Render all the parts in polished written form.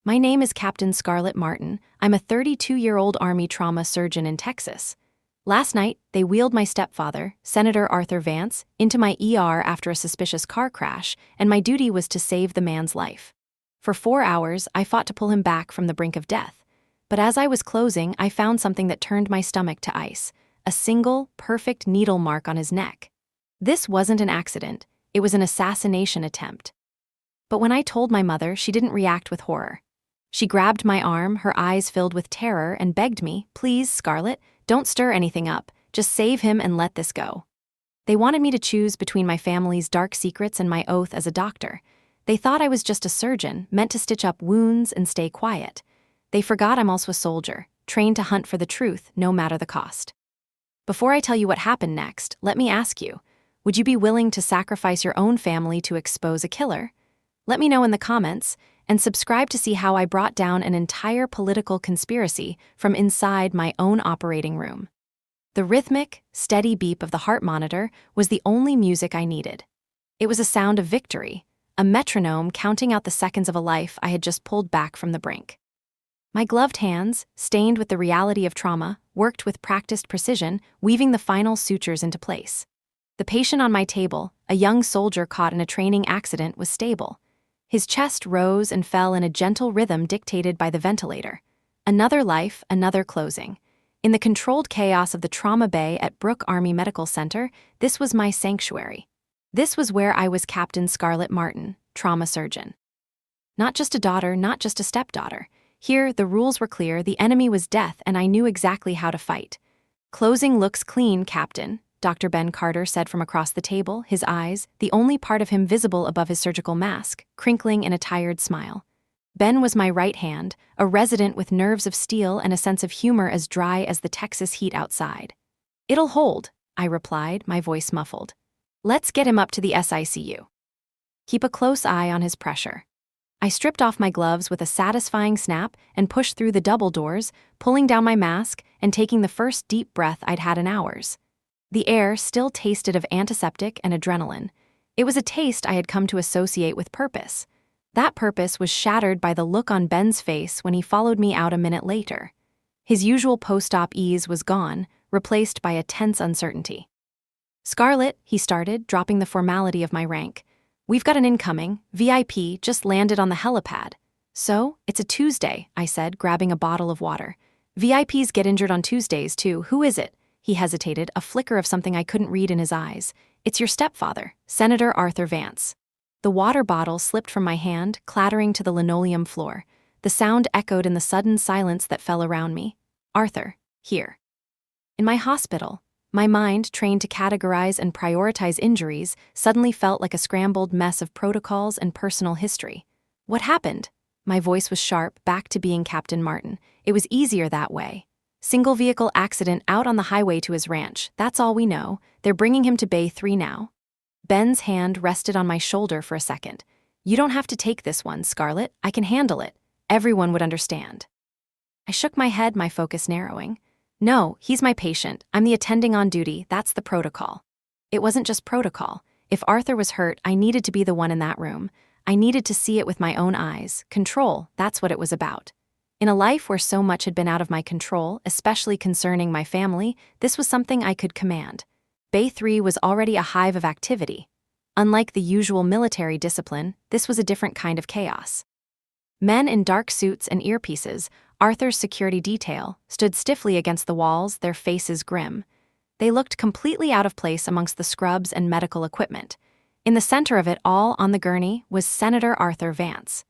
My name is Captain Scarlett Martin. I'm a 32-year-old Army trauma surgeon in Texas. Last night, they wheeled my stepfather, Senator Arthur Vance, into my ER after a suspicious car crash, and my duty was to save the man's life. For 4 hours, I fought to pull him back from the brink of death. But as I was closing, I found something that turned my stomach to ice: a single, perfect needle mark on his neck. This wasn't an accident. It was an assassination attempt. But when I told my mother, she didn't react with horror. She grabbed my arm, her eyes filled with terror, and begged me, "Please, Scarlett, don't stir anything up. Just save him and let this go." They wanted me to choose between my family's dark secrets and my oath as a doctor. They thought I was just a surgeon, meant to stitch up wounds and stay quiet. They forgot I'm also a soldier, trained to hunt for the truth, no matter the cost. Before I tell you what happened next, let me ask you, would you be willing to sacrifice your own family to expose a killer? Let me know in the comments, and subscribe to see how I brought down an entire political conspiracy from inside my own operating room. The rhythmic, steady beep of the heart monitor was the only music I needed. It was a sound of victory, a metronome counting out the seconds of a life I had just pulled back from the brink. My gloved hands, stained with the reality of trauma, worked with practiced precision, weaving the final sutures into place. The patient on my table, a young soldier caught in a training accident, was stable. His chest rose and fell in a gentle rhythm dictated by the ventilator. Another life, another closing. In the controlled chaos of the trauma bay at Brooke Army Medical Center, this was my sanctuary. This was where I was Captain Scarlett Martin, trauma surgeon. Not just a daughter, not just a stepdaughter. Here, the rules were clear, the enemy was death, and I knew exactly how to fight. "Closing looks clean, Captain," Dr. Ben Carter said from across the table, his eyes, the only part of him visible above his surgical mask, crinkling in a tired smile. Ben was my right hand, a resident with nerves of steel and a sense of humor as dry as the Texas heat outside. "It'll hold," I replied, my voice muffled. "Let's get him up to the SICU. Keep a close eye on his pressure." I stripped off my gloves with a satisfying snap and pushed through the double doors, pulling down my mask and taking the first deep breath I'd had in hours. The air still tasted of antiseptic and adrenaline. It was a taste I had come to associate with purpose. That purpose was shattered by the look on Ben's face when he followed me out a minute later. His usual post-op ease was gone, replaced by a tense uncertainty. "Scarlett," he started, dropping the formality of my rank. "We've got an incoming, VIP, just landed on the helipad." "So, it's a Tuesday," I said, grabbing a bottle of water. "VIPs get injured on Tuesdays, too. Who is it?" He hesitated, a flicker of something I couldn't read in his eyes. "It's your stepfather, Senator Arthur Vance." The water bottle slipped from my hand, clattering to the linoleum floor. The sound echoed in the sudden silence that fell around me. "Arthur, here." In my hospital, my mind, trained to categorize and prioritize injuries, suddenly felt like a scrambled mess of protocols and personal history. "What happened?" My voice was sharp, back to being Captain Martin. It was easier that way. "Single vehicle accident out on the highway to his ranch. That's all we know. They're bringing him to Bay 3 now." Ben's hand rested on my shoulder for a second. "You don't have to take this one, Scarlett. I can handle it. Everyone would understand." I shook my head, my focus narrowing. "No, he's my patient. I'm the attending on duty. That's the protocol." It wasn't just protocol. If Arthur was hurt, I needed to be the one in that room. I needed to see it with my own eyes. Control, that's what it was about. In a life where so much had been out of my control, especially concerning my family, this was something I could command. Bay 3 was already a hive of activity. Unlike the usual military discipline, this was a different kind of chaos. Men in dark suits and earpieces, Arthur's security detail, stood stiffly against the walls, their faces grim. They looked completely out of place amongst the scrubs and medical equipment. In the center of it all, on the gurney, was Senator Arthur Vance.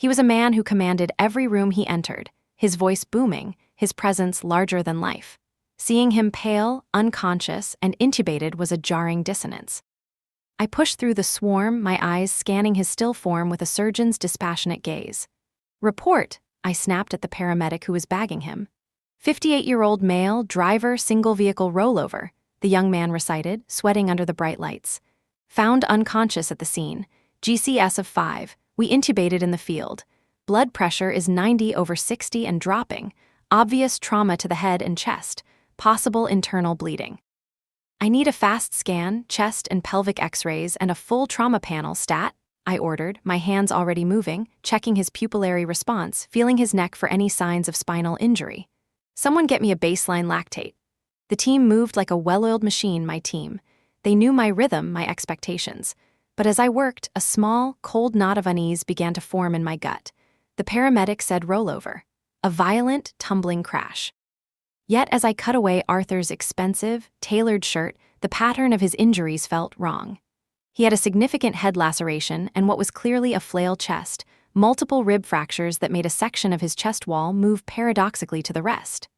He was a man who commanded every room he entered, his voice booming, his presence larger than life. Seeing him pale, unconscious, and intubated was a jarring dissonance. I pushed through the swarm, my eyes scanning his still form with a surgeon's dispassionate gaze. "Report," I snapped at the paramedic who was bagging him. "58-year-old male, driver, single-vehicle rollover," the young man recited, sweating under the bright lights. "Found unconscious at the scene. GCS of 5. We intubated in the field. Blood pressure is 90/60 and dropping. Obvious trauma to the head and chest. Possible internal bleeding. I need a fast scan, chest and pelvic x-rays, and a full trauma panel, stat," I ordered, my hands already moving, checking his pupillary response, feeling his neck for any signs of spinal injury. Someone get me a baseline lactate. The team moved like a well-oiled machine, my team. They knew my rhythm, my expectations. But as I worked, a small, cold knot of unease began to form in my gut. The paramedic said rollover. A violent, tumbling crash. Yet as I cut away Arthur's expensive, tailored shirt, the pattern of his injuries felt wrong. He had a significant head laceration and what was clearly a flail chest, multiple rib fractures that made a section of his chest wall move paradoxically to the rest.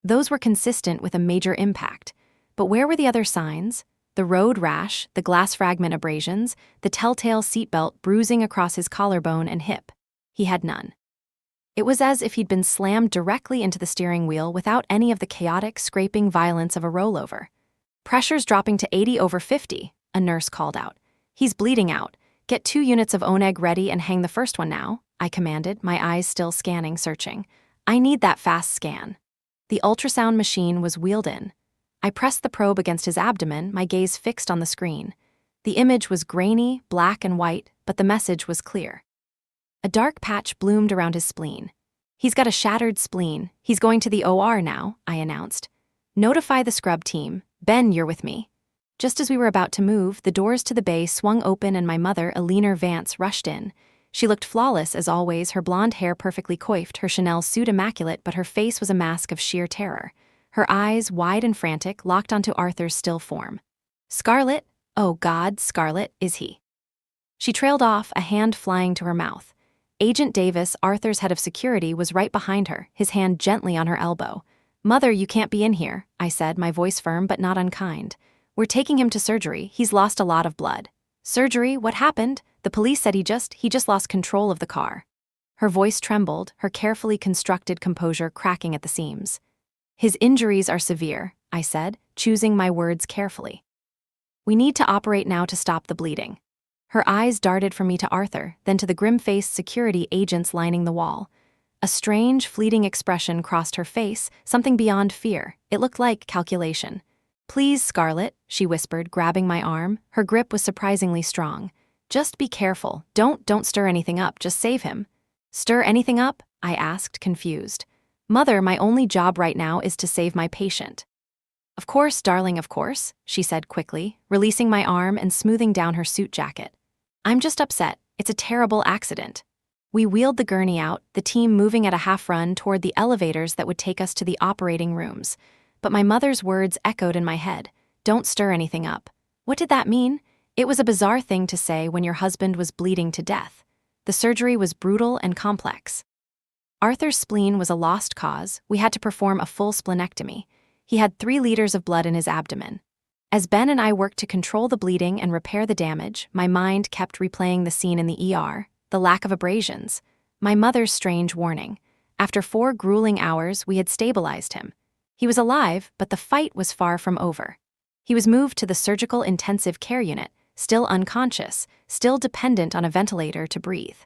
Those were consistent with a major impact. But where were the other signs? The road rash, the glass fragment abrasions, the telltale seatbelt bruising across his collarbone and hip. He had none. It was as if he'd been slammed directly into the steering wheel without any of the chaotic, scraping violence of a rollover. Pressure's dropping to 80/50, a nurse called out. He's bleeding out. Get 2 units of Oneg ready and hang the first one now, I commanded, my eyes still scanning, searching. I need that fast scan. The ultrasound machine was wheeled in. I pressed the probe against his abdomen, my gaze fixed on the screen. The image was grainy, black and white, but the message was clear. A dark patch bloomed around his spleen. He's got a shattered spleen. He's going to the OR now, I announced. Notify the scrub team. Ben, you're with me. Just as we were about to move, the doors to the bay swung open and my mother, Eleanor Vance, rushed in. She looked flawless as always, her blonde hair perfectly coiffed, her Chanel suit immaculate, but her face was a mask of sheer terror. Her eyes, wide and frantic, locked onto Arthur's still form. Scarlett? Oh God, Scarlett, is he? She trailed off, a hand flying to her mouth. Agent Davis, Arthur's head of security, was right behind her, his hand gently on her elbow. Mother, you can't be in here, I said, my voice firm but not unkind. We're taking him to surgery. He's lost a lot of blood. Surgery? What happened? The police said he just lost control of the car. Her voice trembled, her carefully constructed composure cracking at the seams. His injuries are severe, I said, choosing my words carefully. We need to operate now to stop the bleeding. Her eyes darted from me to Arthur, then to the grim-faced security agents lining the wall. A strange, fleeting expression crossed her face, something beyond fear. It looked like calculation. Please, Scarlett, she whispered, grabbing my arm. Her grip was surprisingly strong. Just be careful. Don't stir anything up. Just save him. Stir anything up? I asked, confused. Mother, my only job right now is to save my patient. Of course, darling, of course, she said quickly, releasing my arm and smoothing down her suit jacket. I'm just upset. It's a terrible accident. We wheeled the gurney out, the team moving at a half-run toward the elevators that would take us to the operating rooms. But my mother's words echoed in my head. Don't stir anything up. What did that mean? It was a bizarre thing to say when your husband was bleeding to death. The surgery was brutal and complex. Arthur's spleen was a lost cause. We had to perform a full splenectomy. He had 3 liters of blood in his abdomen. As Ben and I worked to control the bleeding and repair the damage, my mind kept replaying the scene in the ER, the lack of abrasions, my mother's strange warning. After 4 grueling hours, we had stabilized him. He was alive, but the fight was far from over. He was moved to the surgical intensive care unit, still unconscious, still dependent on a ventilator to breathe.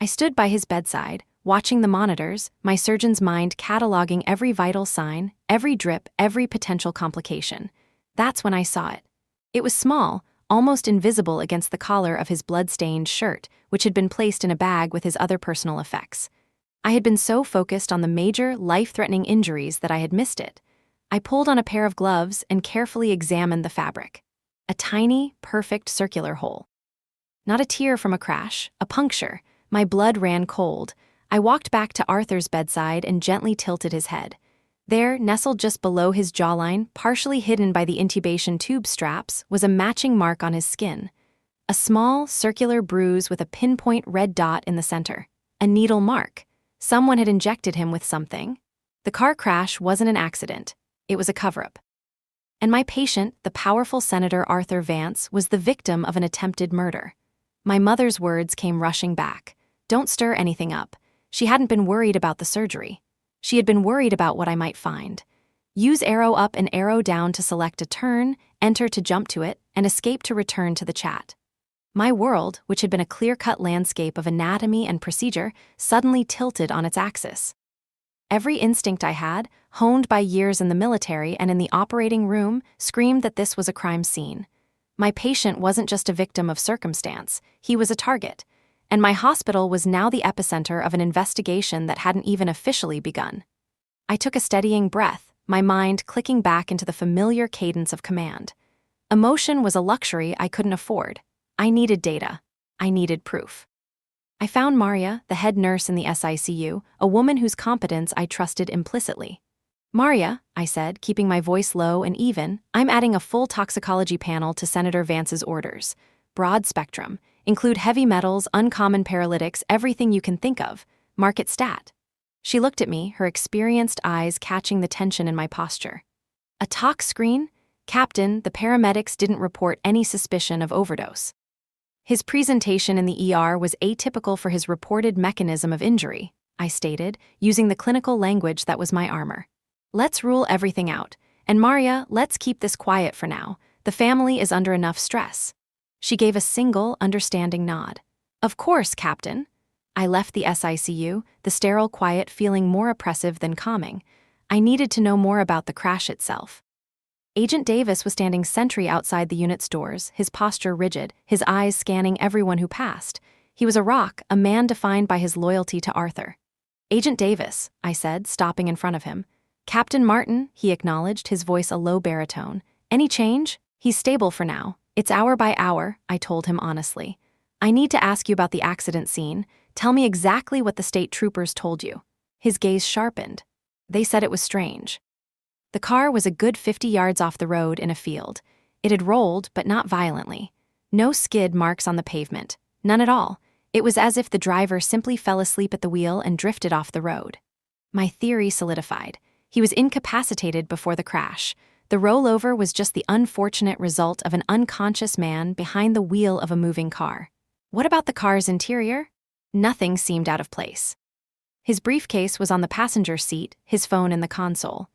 I stood by his bedside, watching the monitors, my surgeon's mind cataloging every vital sign, every drip, every potential complication. That's when I saw it. It was small, almost invisible against the collar of his blood-stained shirt, which had been placed in a bag with his other personal effects. I had been so focused on the major, life-threatening injuries that I had missed it. I pulled on a pair of gloves and carefully examined the fabric. A tiny, perfect circular hole. Not a tear from a crash, a puncture. My blood ran cold. I walked back to Arthur's bedside and gently tilted his head. There, nestled just below his jawline, partially hidden by the intubation tube straps, was a matching mark on his skin. A small, circular bruise with a pinpoint red dot in the center. A needle mark. Someone had injected him with something. The car crash wasn't an accident. It was a cover-up. And my patient, the powerful Senator Arthur Vance, was the victim of an attempted murder. My mother's words came rushing back. Don't stir anything up. She hadn't been worried about the surgery. She had been worried about what I might find. Use arrow up and arrow down to select a turn, enter to jump to it, and escape to return to the chat. My world, which had been a clear-cut landscape of anatomy and procedure, suddenly tilted on its axis. Every instinct I had, honed by years in the military and in the operating room, screamed that this was a crime scene. My patient wasn't just a victim of circumstance, he was a target. And my hospital was now the epicenter of an investigation that hadn't even officially begun. I took a steadying breath, my mind clicking back into the familiar cadence of command. Emotion was a luxury I couldn't afford. I needed data. I needed proof. I found Maria, the head nurse in the SICU, a woman whose competence I trusted implicitly. "Maria," I said, keeping my voice low and even, "I'm adding a full toxicology panel to Senator Vance's orders. Broad spectrum. Include heavy metals, uncommon paralytics, everything you can think of. Market stat." She looked at me, her experienced eyes catching the tension in my posture. "A tox screen? Captain, the paramedics didn't report any suspicion of overdose." His presentation in the ER was atypical for his reported mechanism of injury, I stated, using the clinical language that was my armor. "Let's rule everything out. And Maria, let's keep this quiet for now. The family is under enough stress." She gave a single, understanding nod. "Of course, Captain." I left the SICU, the sterile quiet feeling more oppressive than calming. I needed to know more about the crash itself. Agent Davis was standing sentry outside the unit's doors, his posture rigid, his eyes scanning everyone who passed. He was a rock, a man defined by his loyalty to Arthur. "Agent Davis," I said, stopping in front of him. "Captain Martin," he acknowledged, his voice a low baritone. "Any change?" "He's stable for now. It's hour by hour," I told him honestly. "I need to ask you about the accident scene. Tell me exactly what the state troopers told you." His gaze sharpened. "They said it was strange." The car was a good 50 yards off the road in a field. It had rolled, but not violently. No skid marks on the pavement. None at all. It was as if the driver simply fell asleep at the wheel and drifted off the road. My theory solidified. He was incapacitated before the crash. The rollover was just the unfortunate result of an unconscious man behind the wheel of a moving car. What about the car's interior? Nothing seemed out of place. His briefcase was on the passenger seat, his phone in the console.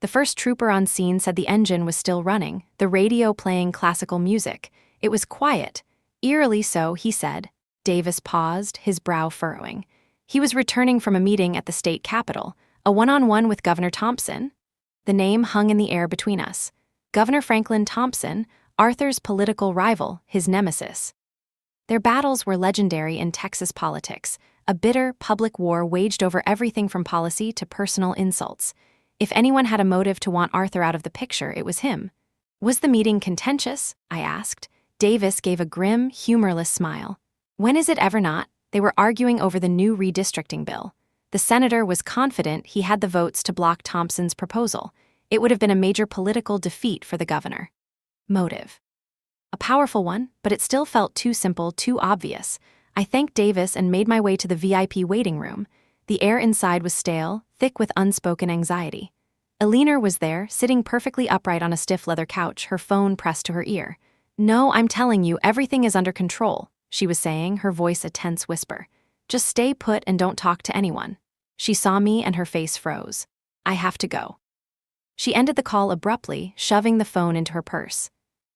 The first trooper on scene said the engine was still running, the radio playing classical music. It was quiet. Eerily so, he said. Davis paused, his brow furrowing. He was returning from a meeting at the state capitol, a one-on-one with Governor Thompson. The name hung in the air between us. Governor Franklin Thompson, Arthur's political rival, his nemesis. Their battles were legendary in Texas politics, a bitter public war waged over everything from policy to personal insults. If anyone had a motive to want Arthur out of the picture, it was him. "Was the meeting contentious?" I asked. Davis gave a grim, humorless smile. "When is it ever not?" They were arguing over the new redistricting bill. The senator was confident he had the votes to block Thompson's proposal. It would have been a major political defeat for the governor. Motive. A powerful one, but it still felt too simple, too obvious. I thanked Davis and made my way to the VIP waiting room. The air inside was stale, thick with unspoken anxiety. Eleanor was there, sitting perfectly upright on a stiff leather couch, her phone pressed to her ear. "No, I'm telling you, everything is under control," she was saying, her voice a tense whisper. "Just stay put and don't talk to anyone." She saw me and her face froze. "I have to go." She ended the call abruptly, shoving the phone into her purse.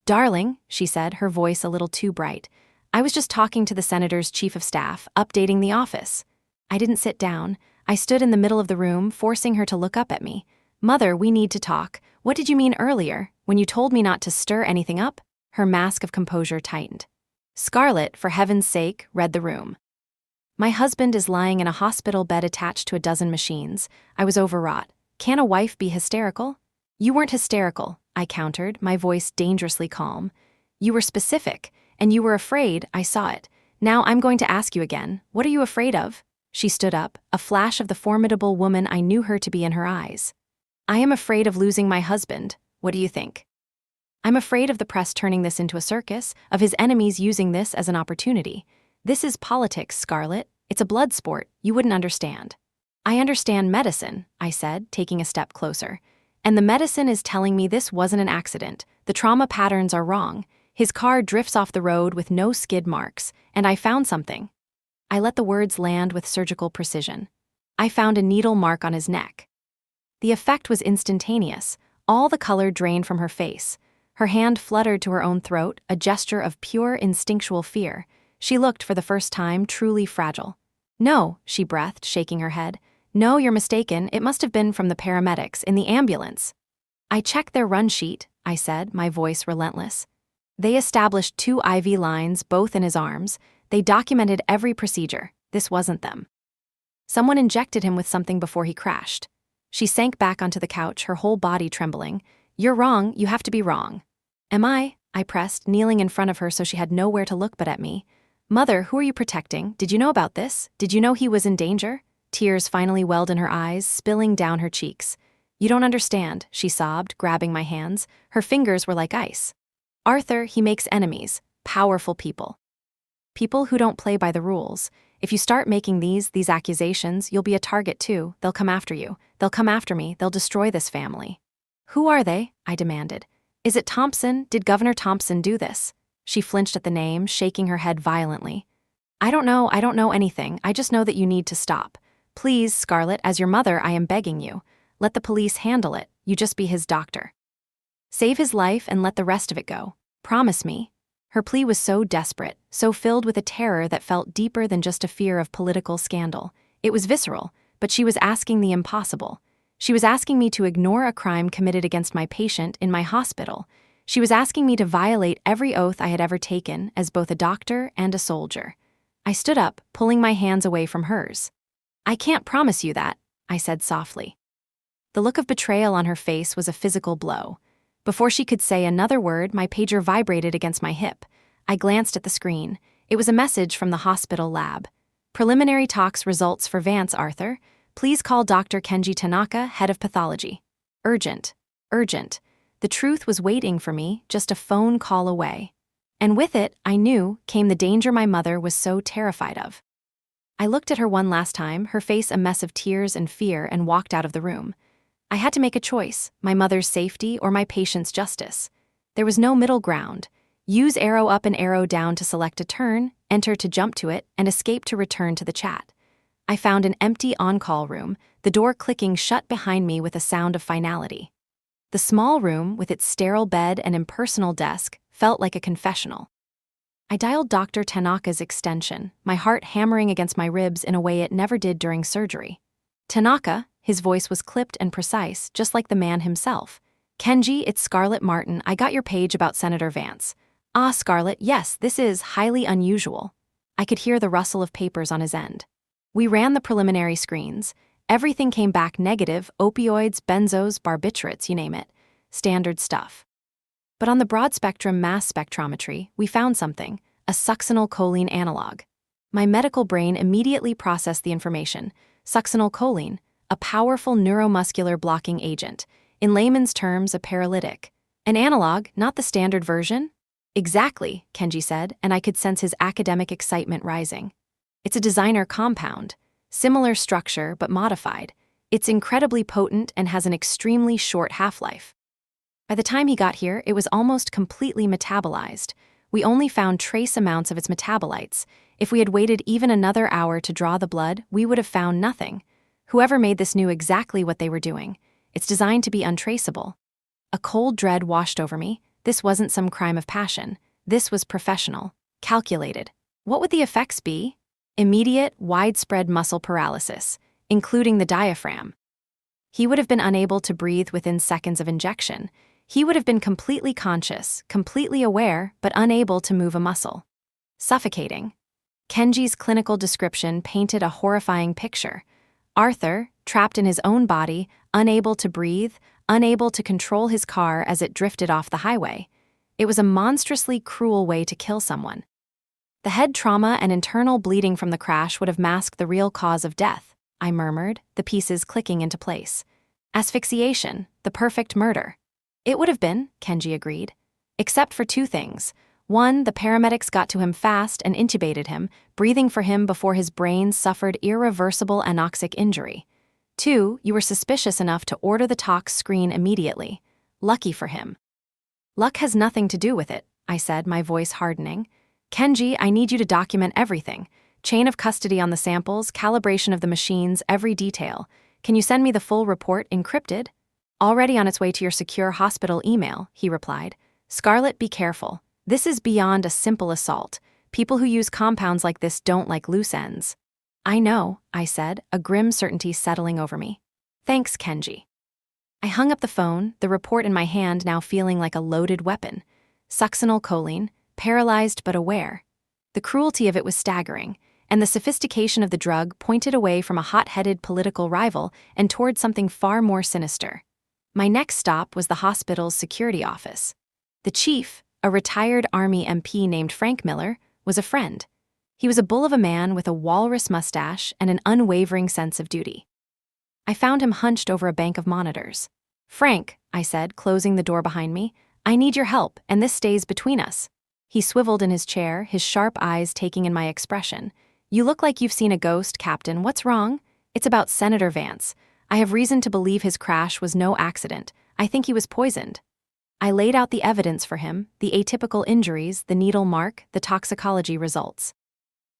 "Darling," she said, her voice a little too bright, "I was just talking to the senator's chief of staff, updating the office." I didn't sit down. I stood in the middle of the room, forcing her to look up at me. "Mother, we need to talk. What did you mean earlier, when you told me not to stir anything up?" Her mask of composure tightened. Scarlett, for heaven's sake, read the room. "My husband is lying in a hospital bed attached to a dozen machines. I was overwrought. Can a wife be hysterical?" "You weren't hysterical," I countered, my voice dangerously calm. "You were specific, and you were afraid, I saw it. Now I'm going to ask you again, what are you afraid of?" She stood up, a flash of the formidable woman I knew her to be in her eyes. "I am afraid of losing my husband. What do you think?" "I'm afraid of the press turning this into a circus, of his enemies using this as an opportunity. This is politics, Scarlett. It's a blood sport. You wouldn't understand." "I understand medicine," I said, taking a step closer. "And the medicine is telling me this wasn't an accident. The trauma patterns are wrong. His car drifts off the road with no skid marks, and I found something." I let the words land with surgical precision. "I found a needle mark on his neck." The effect was instantaneous. All the color drained from her face. Her hand fluttered to her own throat, a gesture of pure instinctual fear. She looked, for the first time, truly fragile. "No," she breathed, shaking her head. "No, you're mistaken. It must have been from the paramedics in the ambulance." "I checked their run sheet," I said, my voice relentless. They established 2 IV lines, both in his arms. They documented every procedure. This wasn't them. Someone injected him with something before he crashed. She sank back onto the couch, her whole body trembling. You're wrong, you have to be wrong. Am I pressed, kneeling in front of her so she had nowhere to look but at me. Mother, who are you protecting? Did you know about this? Did you know he was in danger? Tears finally welled in her eyes, spilling down her cheeks. You don't understand, she sobbed, grabbing my hands. Her fingers were like ice. Arthur, he makes enemies, powerful people. People who don't play by the rules. If you start making these accusations, you'll be a target too. They'll come after you. They'll come after me. They'll destroy this family. Who are they? I demanded. Is it Thompson? Did Governor Thompson do this? She flinched at the name, shaking her head violently. I don't know anything. I just know that you need to stop. Please, Scarlett, as your mother, I am begging you. Let the police handle it. You just be his doctor. Save his life and let the rest of it go. Promise me. Her plea was so desperate, so filled with a terror that felt deeper than just a fear of political scandal. It was visceral, but she was asking the impossible. She was asking me to ignore a crime committed against my patient in my hospital. She was asking me to violate every oath I had ever taken as both a doctor and a soldier. I stood up, pulling my hands away from hers. I can't promise you that, I said softly. The look of betrayal on her face was a physical blow. Before she could say another word, my pager vibrated against my hip. I glanced at the screen. It was a message from the hospital lab. Preliminary talks results for Vance, Arthur. Please call Dr. Kenji Tanaka, head of pathology. Urgent. Urgent. The truth was waiting for me, just a phone call away. And with it, I knew, came the danger my mother was so terrified of. I looked at her one last time, her face a mess of tears and fear, and walked out of the room. I had to make a choice, my mother's safety or my patient's justice. There was no middle ground. Use arrow up and arrow down to select a turn, enter to jump to it, and escape to return to the chat. I found an empty on-call room, the door clicking shut behind me with a sound of finality. The small room, with its sterile bed and impersonal desk, felt like a confessional. I dialed Dr. Tanaka's extension, my heart hammering against my ribs in a way it never did during surgery. Tanaka, his voice was clipped and precise, just like the man himself. Kenji, it's Scarlett Martin. I got your page about Senator Vance. Ah, Scarlett, yes, this is highly unusual. I could hear the rustle of papers on his end. We ran the preliminary screens. Everything came back negative: opioids, benzos, barbiturates, you name it. Standard stuff. But on the broad-spectrum mass spectrometry, we found something, a succinylcholine analog. My medical brain immediately processed the information. Succinylcholine, a powerful neuromuscular blocking agent. In layman's terms, a paralytic. An analog, not the standard version? Exactly, Kenji said, and I could sense his academic excitement rising. It's a designer compound. Similar structure, but modified. It's incredibly potent and has an extremely short half-life. By the time he got here, it was almost completely metabolized. We only found trace amounts of its metabolites. If we had waited even another hour to draw the blood, we would have found nothing. Whoever made this knew exactly what they were doing. It's designed to be untraceable. A cold dread washed over me. This wasn't some crime of passion. This was professional, calculated. What would the effects be? Immediate, widespread muscle paralysis, including the diaphragm. He would have been unable to breathe within seconds of injection. He would have been completely conscious, completely aware, but unable to move a muscle. Suffocating. Kenji's clinical description painted a horrifying picture. Arthur, trapped in his own body, unable to breathe, unable to control his car as it drifted off the highway. It was a monstrously cruel way to kill someone. The head trauma and internal bleeding from the crash would have masked the real cause of death, I murmured, the pieces clicking into place. Asphyxiation, the perfect murder. It would have been, Kenji agreed. Except for 2 things. 1, the paramedics got to him fast and intubated him, breathing for him before his brain suffered irreversible anoxic injury. 2, you were suspicious enough to order the tox screen immediately. Lucky for him. Luck has nothing to do with it, I said, my voice hardening. Kenji, I need you to document everything. Chain of custody on the samples, calibration of the machines, every detail. Can you send me the full report encrypted? Already on its way to your secure hospital email, he replied. Scarlett, be careful. This is beyond a simple assault. People who use compounds like this don't like loose ends. I know, I said, a grim certainty settling over me. Thanks, Kenji. I hung up the phone, the report in my hand now feeling like a loaded weapon. succinylcholine, paralyzed but aware. The cruelty of it was staggering, and the sophistication of the drug pointed away from a hot-headed political rival and toward something far more sinister. My next stop was the hospital's security office. The chief, a retired Army MP named Frank Miller, was a friend. He was a bull of a man with a walrus mustache and an unwavering sense of duty. I found him hunched over a bank of monitors. "Frank," I said, closing the door behind me, "I need your help, and this stays between us." He swiveled in his chair, his sharp eyes taking in my expression. "You look like you've seen a ghost, Captain. What's wrong?" "It's about Senator Vance. I have reason to believe his crash was no accident. I think he was poisoned." I laid out the evidence for him, the atypical injuries, the needle mark, the toxicology results.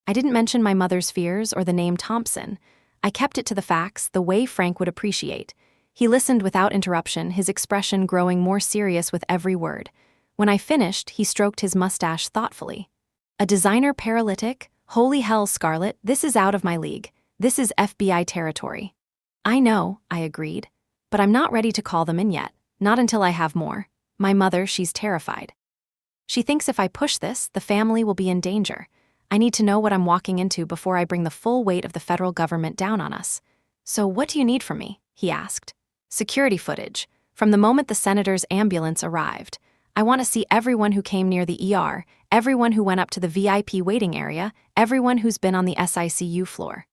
I didn't mention my mother's fears or the name Thompson. I kept it to the facts, the way Frank would appreciate. He listened without interruption, his expression growing more serious with every word. When I finished, he stroked his mustache thoughtfully. "A designer paralytic? Holy hell, Scarlett, this is out of my league. This is FBI territory." "I know," I agreed. "But I'm not ready to call them in yet. Not until I have more. My mother, she's terrified. She thinks if I push this, the family will be in danger. I need to know what I'm walking into before I bring the full weight of the federal government down on us." "So what do you need from me?" he asked. "Security footage, from the moment the senator's ambulance arrived. I want to see everyone who came near the ER, everyone who went up to the VIP waiting area, everyone who's been on the SICU floor."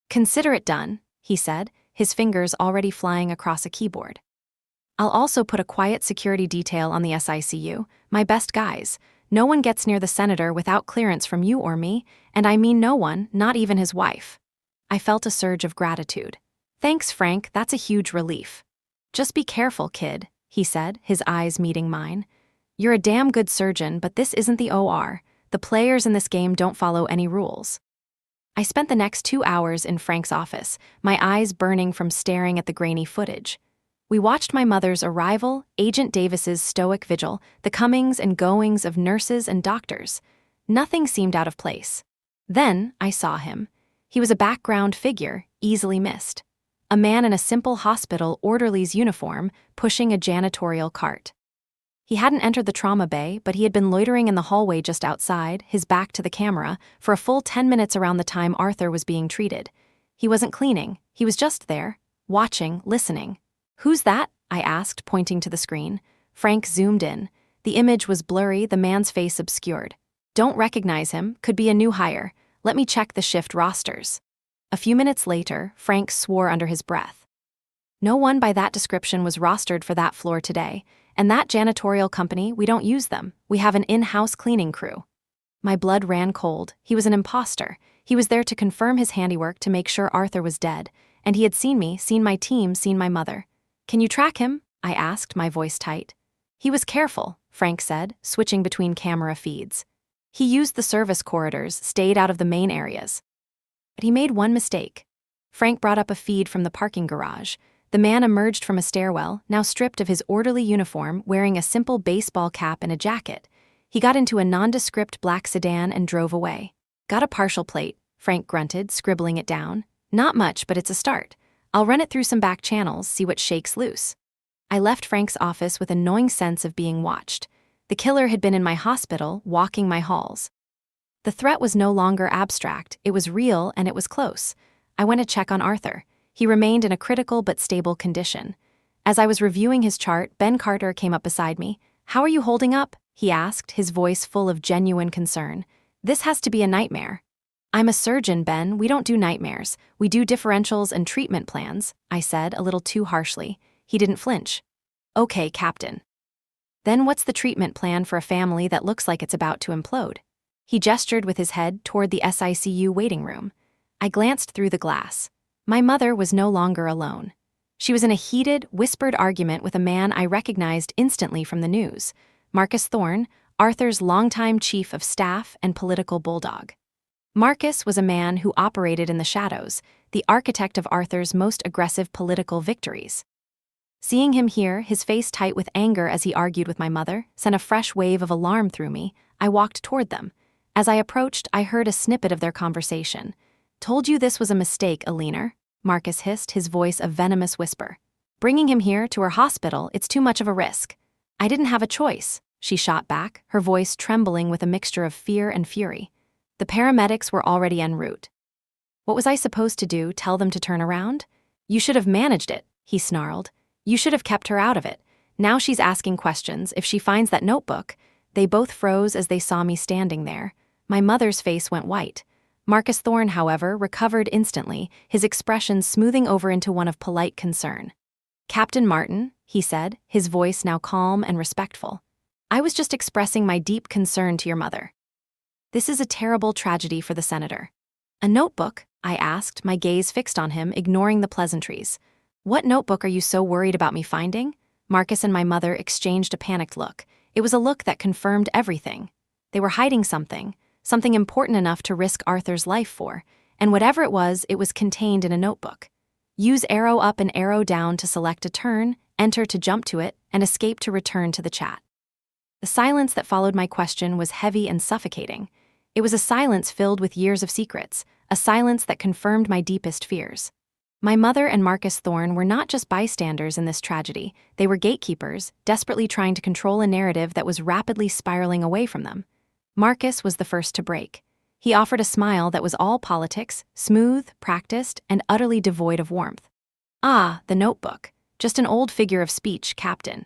"Consider it done," he said, his fingers already flying across a keyboard. "I'll also put a quiet security detail on the SICU, my best guys. No one gets near the senator without clearance from you or me, and I mean no one, not even his wife." I felt a surge of gratitude. "Thanks, Frank, that's a huge relief." "Just be careful, kid," he said, his eyes meeting mine. "You're a damn good surgeon, but this isn't the OR. The players in this game don't follow any rules." I spent the next 2 hours in Frank's office, my eyes burning from staring at the grainy footage. We watched my mother's arrival, Agent Davis's stoic vigil, the comings and goings of nurses and doctors. Nothing seemed out of place. Then I saw him. He was a background figure, easily missed. A man in a simple hospital orderly's uniform, pushing a janitorial cart. He hadn't entered the trauma bay, but he had been loitering in the hallway just outside, his back to the camera, for a full 10 minutes around the time Arthur was being treated. He wasn't cleaning, he was just there, watching, listening. "Who's that?" I asked, pointing to the screen. Frank zoomed in. The image was blurry, the man's face obscured. "Don't recognize him, could be a new hire. Let me check the shift rosters." A few minutes later, Frank swore under his breath. "No one by that description was rostered for that floor today, and that janitorial company, we don't use them. We have an in-house cleaning crew." My blood ran cold. He was an imposter. He was there to confirm his handiwork to make sure Arthur was dead, and he had seen me, seen my team, seen my mother. "Can you track him?" I asked, my voice tight. "He was careful," Frank said, switching between camera feeds. "He used the service corridors, stayed out of the main areas. But he made one mistake." Frank brought up a feed from the parking garage. The man emerged from a stairwell, now stripped of his orderly uniform, wearing a simple baseball cap and a jacket. He got into a nondescript black sedan and drove away. "Got a partial plate," Frank grunted, scribbling it down. "Not much, but it's a start. I'll run it through some back channels, see what shakes loose." I left Frank's office with a gnawing sense of being watched. The killer had been in my hospital, walking my halls. The threat was no longer abstract, it was real and it was close. I went to check on Arthur. He remained in a critical but stable condition. As I was reviewing his chart, Ben Carter came up beside me. "How are you holding up?" he asked, his voice full of genuine concern. "This has to be a nightmare." "I'm a surgeon, Ben. We don't do nightmares. We do differentials and treatment plans," I said, a little too harshly. He didn't flinch. "Okay, Captain." "Then what's the treatment plan for a family that looks like it's about to implode?" He gestured with his head toward the SICU waiting room. I glanced through the glass. My mother was no longer alone. She was in a heated, whispered argument with a man I recognized instantly from the news, Marcus Thorne, Arthur's longtime chief of staff and political bulldog. Marcus was a man who operated in the shadows, the architect of Arthur's most aggressive political victories. Seeing him here, his face tight with anger as he argued with my mother, sent a fresh wave of alarm through me. I walked toward them. As I approached, I heard a snippet of their conversation. "Told you this was a mistake, Alina," Marcus hissed, his voice a venomous whisper. "Bringing him here to her hospital, it's too much of a risk." "I didn't have a choice," she shot back, her voice trembling with a mixture of fear and fury. The paramedics were already en route. What was I supposed to do, tell them to turn around? You should have managed it, he snarled. You should have kept her out of it. Now she's asking questions. If she finds that notebook— They both froze as they saw me standing there. My mother's face went white. Marcus Thorne, however, recovered instantly, his expression smoothing over into one of polite concern. Captain Martin, he said, his voice now calm and respectful. I was just expressing my deep concern to your mother. This is a terrible tragedy for the senator. A notebook? I asked, my gaze fixed on him, ignoring the pleasantries. What notebook are you so worried about me finding? Marcus and my mother exchanged a panicked look. It was a look that confirmed everything. They were hiding something important enough to risk Arthur's life for, and whatever it was contained in a notebook. Use arrow up and arrow down to select a turn, enter to jump to it, and escape to return to the chat. The silence that followed my question was heavy and suffocating. It was a silence filled with years of secrets, a silence that confirmed my deepest fears. My mother and Marcus Thorne were not just bystanders in this tragedy, they were gatekeepers, desperately trying to control a narrative that was rapidly spiraling away from them. Marcus was the first to break. He offered a smile that was all politics, smooth, practiced, and utterly devoid of warmth. Ah, the notebook. Just an old figure of speech, Captain.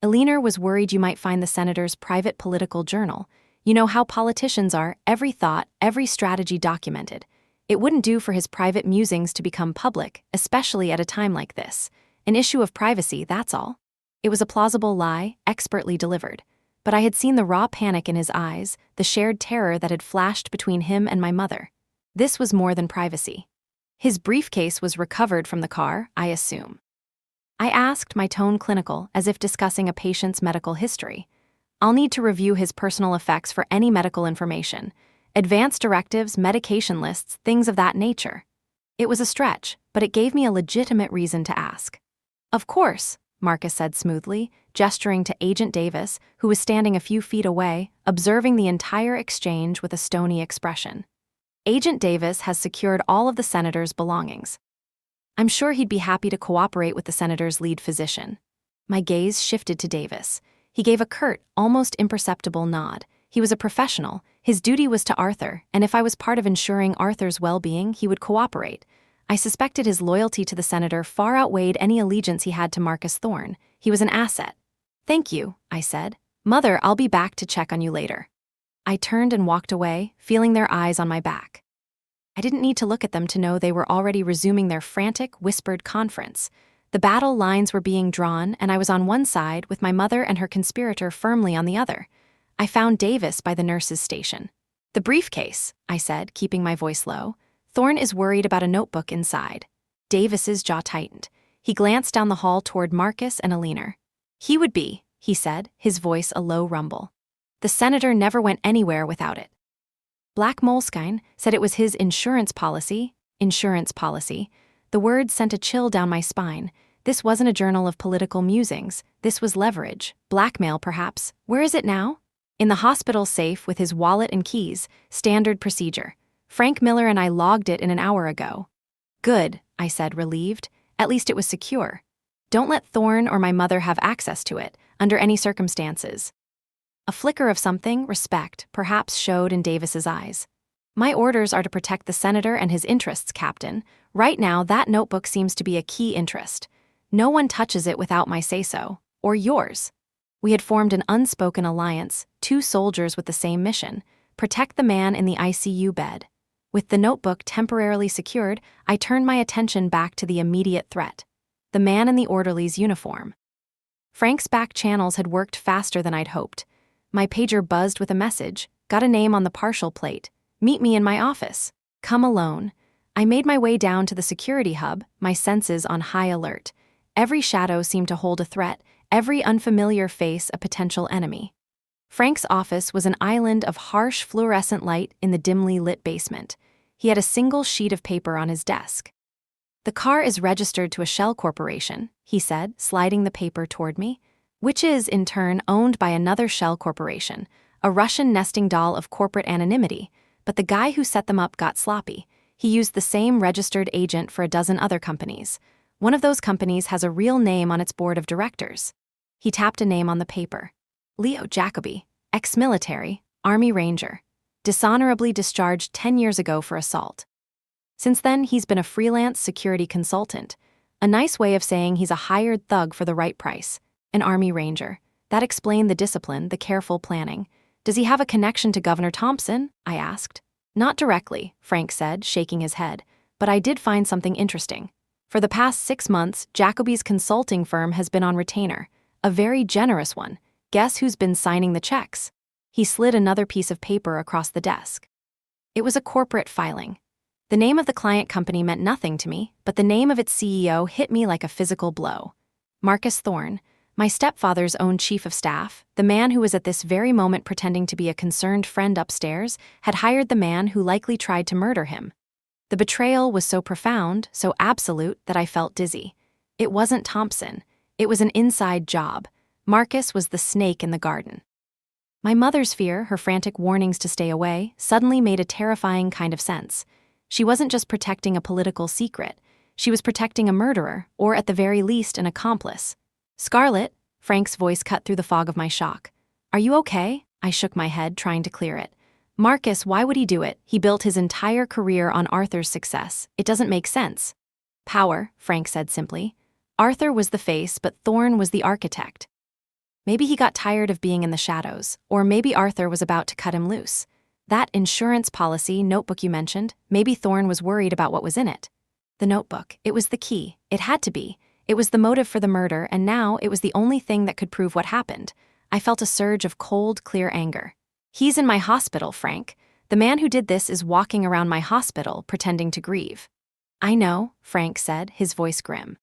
Eleanor was worried you might find the senator's private political journal. You know how politicians are, every thought, every strategy documented. It wouldn't do for his private musings to become public, especially at a time like this. An issue of privacy, that's all. It was a plausible lie, expertly delivered. But I had seen the raw panic in his eyes, the shared terror that had flashed between him and my mother. This was more than privacy. His briefcase was recovered from the car, I assume. I asked, my tone clinical, as if discussing a patient's medical history. I'll need to review his personal effects for any medical information. Advance directives, medication lists, things of that nature. It was a stretch, but it gave me a legitimate reason to ask. Of course, Marcus said smoothly, gesturing to Agent Davis, who was standing a few feet away, observing the entire exchange with a stony expression. Agent Davis has secured all of the senator's belongings. I'm sure he'd be happy to cooperate with the senator's lead physician. My gaze shifted to Davis. He gave a curt, almost imperceptible nod. He was a professional. His duty was to Arthur, and if I was part of ensuring Arthur's well-being, he would cooperate. I suspected his loyalty to the senator far outweighed any allegiance he had to Marcus Thorne. He was an asset. Thank you, I said. Mother, I'll be back to check on you later. I turned and walked away, feeling their eyes on my back. I didn't need to look at them to know they were already resuming their frantic, whispered conference. The battle lines were being drawn, and I was on one side with my mother and her conspirator firmly on the other. I found Davis by the nurse's station. The briefcase, I said, keeping my voice low. Thorne is worried about a notebook inside. Davis's jaw tightened. He glanced down the hall toward Marcus and Eleanor. He would be, he said, his voice a low rumble. The senator never went anywhere without it. Black Moleskine said it was his insurance policy. Insurance policy. The word sent a chill down my spine. This wasn't a journal of political musings. This was leverage. Blackmail, perhaps. Where is it now? In the hospital safe with his wallet and keys. Standard procedure. Frank Miller and I logged it in an hour ago. Good, I said, relieved. At least it was secure. Don't let Thorne or my mother have access to it, under any circumstances. A flicker of something, respect, perhaps showed in Davis's eyes. My orders are to protect the senator and his interests, Captain. Right now, that notebook seems to be a key interest. No one touches it without my say-so, or yours. We had formed an unspoken alliance, two soldiers with the same mission, protect the man in the ICU bed. With the notebook temporarily secured, I turned my attention back to the immediate threat. The man in the orderly's uniform. Frank's back channels had worked faster than I'd hoped. My pager buzzed with a message, got a name on the partial plate. Meet me in my office. Come alone. I made my way down to the security hub, my senses on high alert. Every shadow seemed to hold a threat, every unfamiliar face a potential enemy. Frank's office was an island of harsh fluorescent light in the dimly lit basement. He had a single sheet of paper on his desk. The car is registered to a shell corporation, he said, sliding the paper toward me, which is, in turn, owned by another shell corporation, a Russian nesting doll of corporate anonymity, but the guy who set them up got sloppy. He used the same registered agent for a dozen other companies. One of those companies has a real name on its board of directors. He tapped a name on the paper. Leo Jacoby, ex-military, Army Ranger, dishonorably discharged 10 years ago for assault. Since then, he's been a freelance security consultant, a nice way of saying he's a hired thug for the right price, an Army Ranger. That explained the discipline, the careful planning. Does he have a connection to Governor Thompson? I asked. Not directly, Frank said, shaking his head, but I did find something interesting. For the past 6 months, Jacoby's consulting firm has been on retainer, a very generous one. Guess who's been signing the checks? He slid another piece of paper across the desk. It was a corporate filing. The name of the client company meant nothing to me, but the name of its CEO hit me like a physical blow. Marcus Thorne, my stepfather's own chief of staff, the man who was at this very moment pretending to be a concerned friend upstairs, had hired the man who likely tried to murder him. The betrayal was so profound, so absolute, that I felt dizzy. It wasn't Thompson. It was an inside job. Marcus was the snake in the garden. My mother's fear, her frantic warnings to stay away, suddenly made a terrifying kind of sense. She wasn't just protecting a political secret. She was protecting a murderer, or at the very least, an accomplice. Scarlett, Frank's voice cut through the fog of my shock. Are you okay? I shook my head, trying to clear it. Marcus, why would he do it? He built his entire career on Arthur's success. It doesn't make sense. Power, Frank said simply. Arthur was the face, but Thorne was the architect. Maybe he got tired of being in the shadows, or maybe Arthur was about to cut him loose. That insurance policy notebook you mentioned, maybe Thorne was worried about what was in it. The notebook, it was the key. It had to be. It was the motive for the murder, and now it was the only thing that could prove what happened. I felt a surge of cold, clear anger. He's in my hospital, Frank. The man who did this is walking around my hospital, pretending to grieve. I know, Frank said, his voice grim.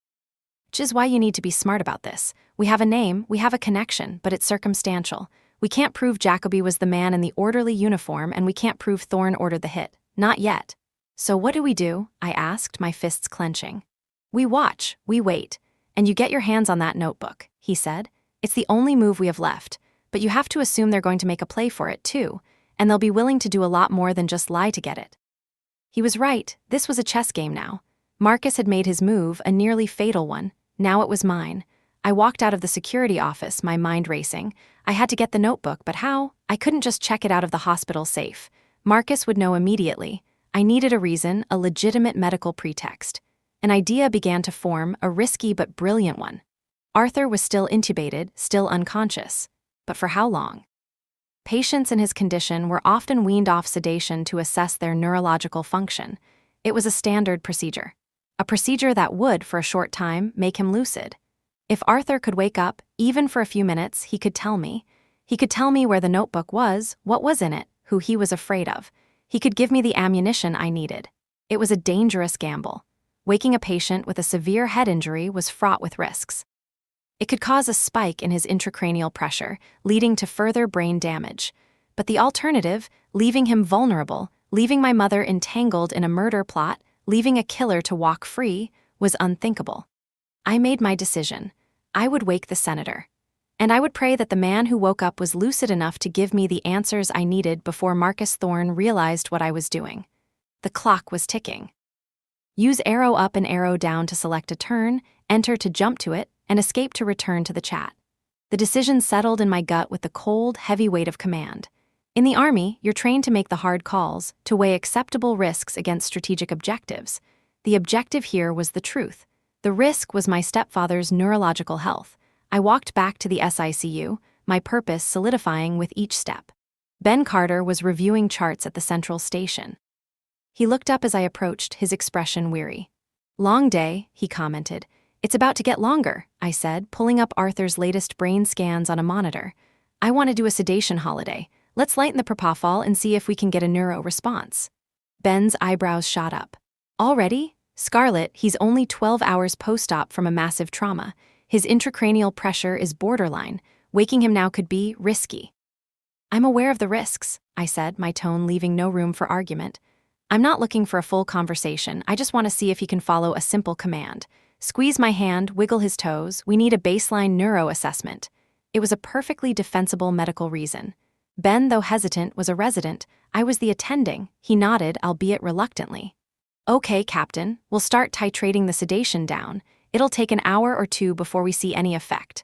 Which is why you need to be smart about this. We have a name, we have a connection, but it's circumstantial. We can't prove Jacoby was the man in the orderly uniform, and we can't prove Thorne ordered the hit. Not yet. So what do? I asked, my fists clenching. We watch, we wait, and you get your hands on that notebook, he said. It's the only move we have left, but you have to assume they're going to make a play for it too, and they'll be willing to do a lot more than just lie to get it. He was right, this was a chess game now. Marcus had made his move, a nearly fatal one. Now it was mine. I walked out of the security office, my mind racing. I had to get the notebook, but how? I couldn't just check it out of the hospital safe. Marcus would know immediately. I needed a reason, a legitimate medical pretext. An idea began to form, a risky but brilliant one. Arthur was still intubated, still unconscious. But for how long? Patients in his condition were often weaned off sedation to assess their neurological function. It was a standard procedure. A procedure that would, for a short time, make him lucid. If Arthur could wake up, even for a few minutes, he could tell me. He could tell me where the notebook was, what was in it, who he was afraid of. He could give me the ammunition I needed. It was a dangerous gamble. Waking a patient with a severe head injury was fraught with risks. It could cause a spike in his intracranial pressure, leading to further brain damage. But the alternative, leaving him vulnerable, leaving my mother entangled in a murder plot, leaving a killer to walk free, was unthinkable. I made my decision. I would wake the senator. And I would pray that the man who woke up was lucid enough to give me the answers I needed before Marcus Thorne realized what I was doing. The clock was ticking. Use arrow up and arrow down to select a turn, enter to jump to it, and escape to return to the chat. The decision settled in my gut with the cold, heavy weight of command. In the Army, you're trained to make the hard calls, to weigh acceptable risks against strategic objectives. The objective here was the truth. The risk was my stepfather's neurological health. I walked back to the SICU, my purpose solidifying with each step. Ben Carter was reviewing charts at the central station. He looked up as I approached, his expression weary. Long day, he commented. It's about to get longer, I said, pulling up Arthur's latest brain scans on a monitor. I want to do a sedation holiday. Let's lighten the propofol and see if we can get a neuro response. Ben's eyebrows shot up. Already? Scarlett, he's only 12 hours post-op from a massive trauma. His intracranial pressure is borderline. Waking him now could be risky. I'm aware of the risks, I said, my tone leaving no room for argument. I'm not looking for a full conversation. I just want to see if he can follow a simple command. Squeeze my hand, wiggle his toes. We need a baseline neuro assessment. It was a perfectly defensible medical reason. Ben, though hesitant, was a resident. I was the attending. He nodded, albeit reluctantly. Okay, Captain, we'll start titrating the sedation down. It'll take an hour or two before we see any effect.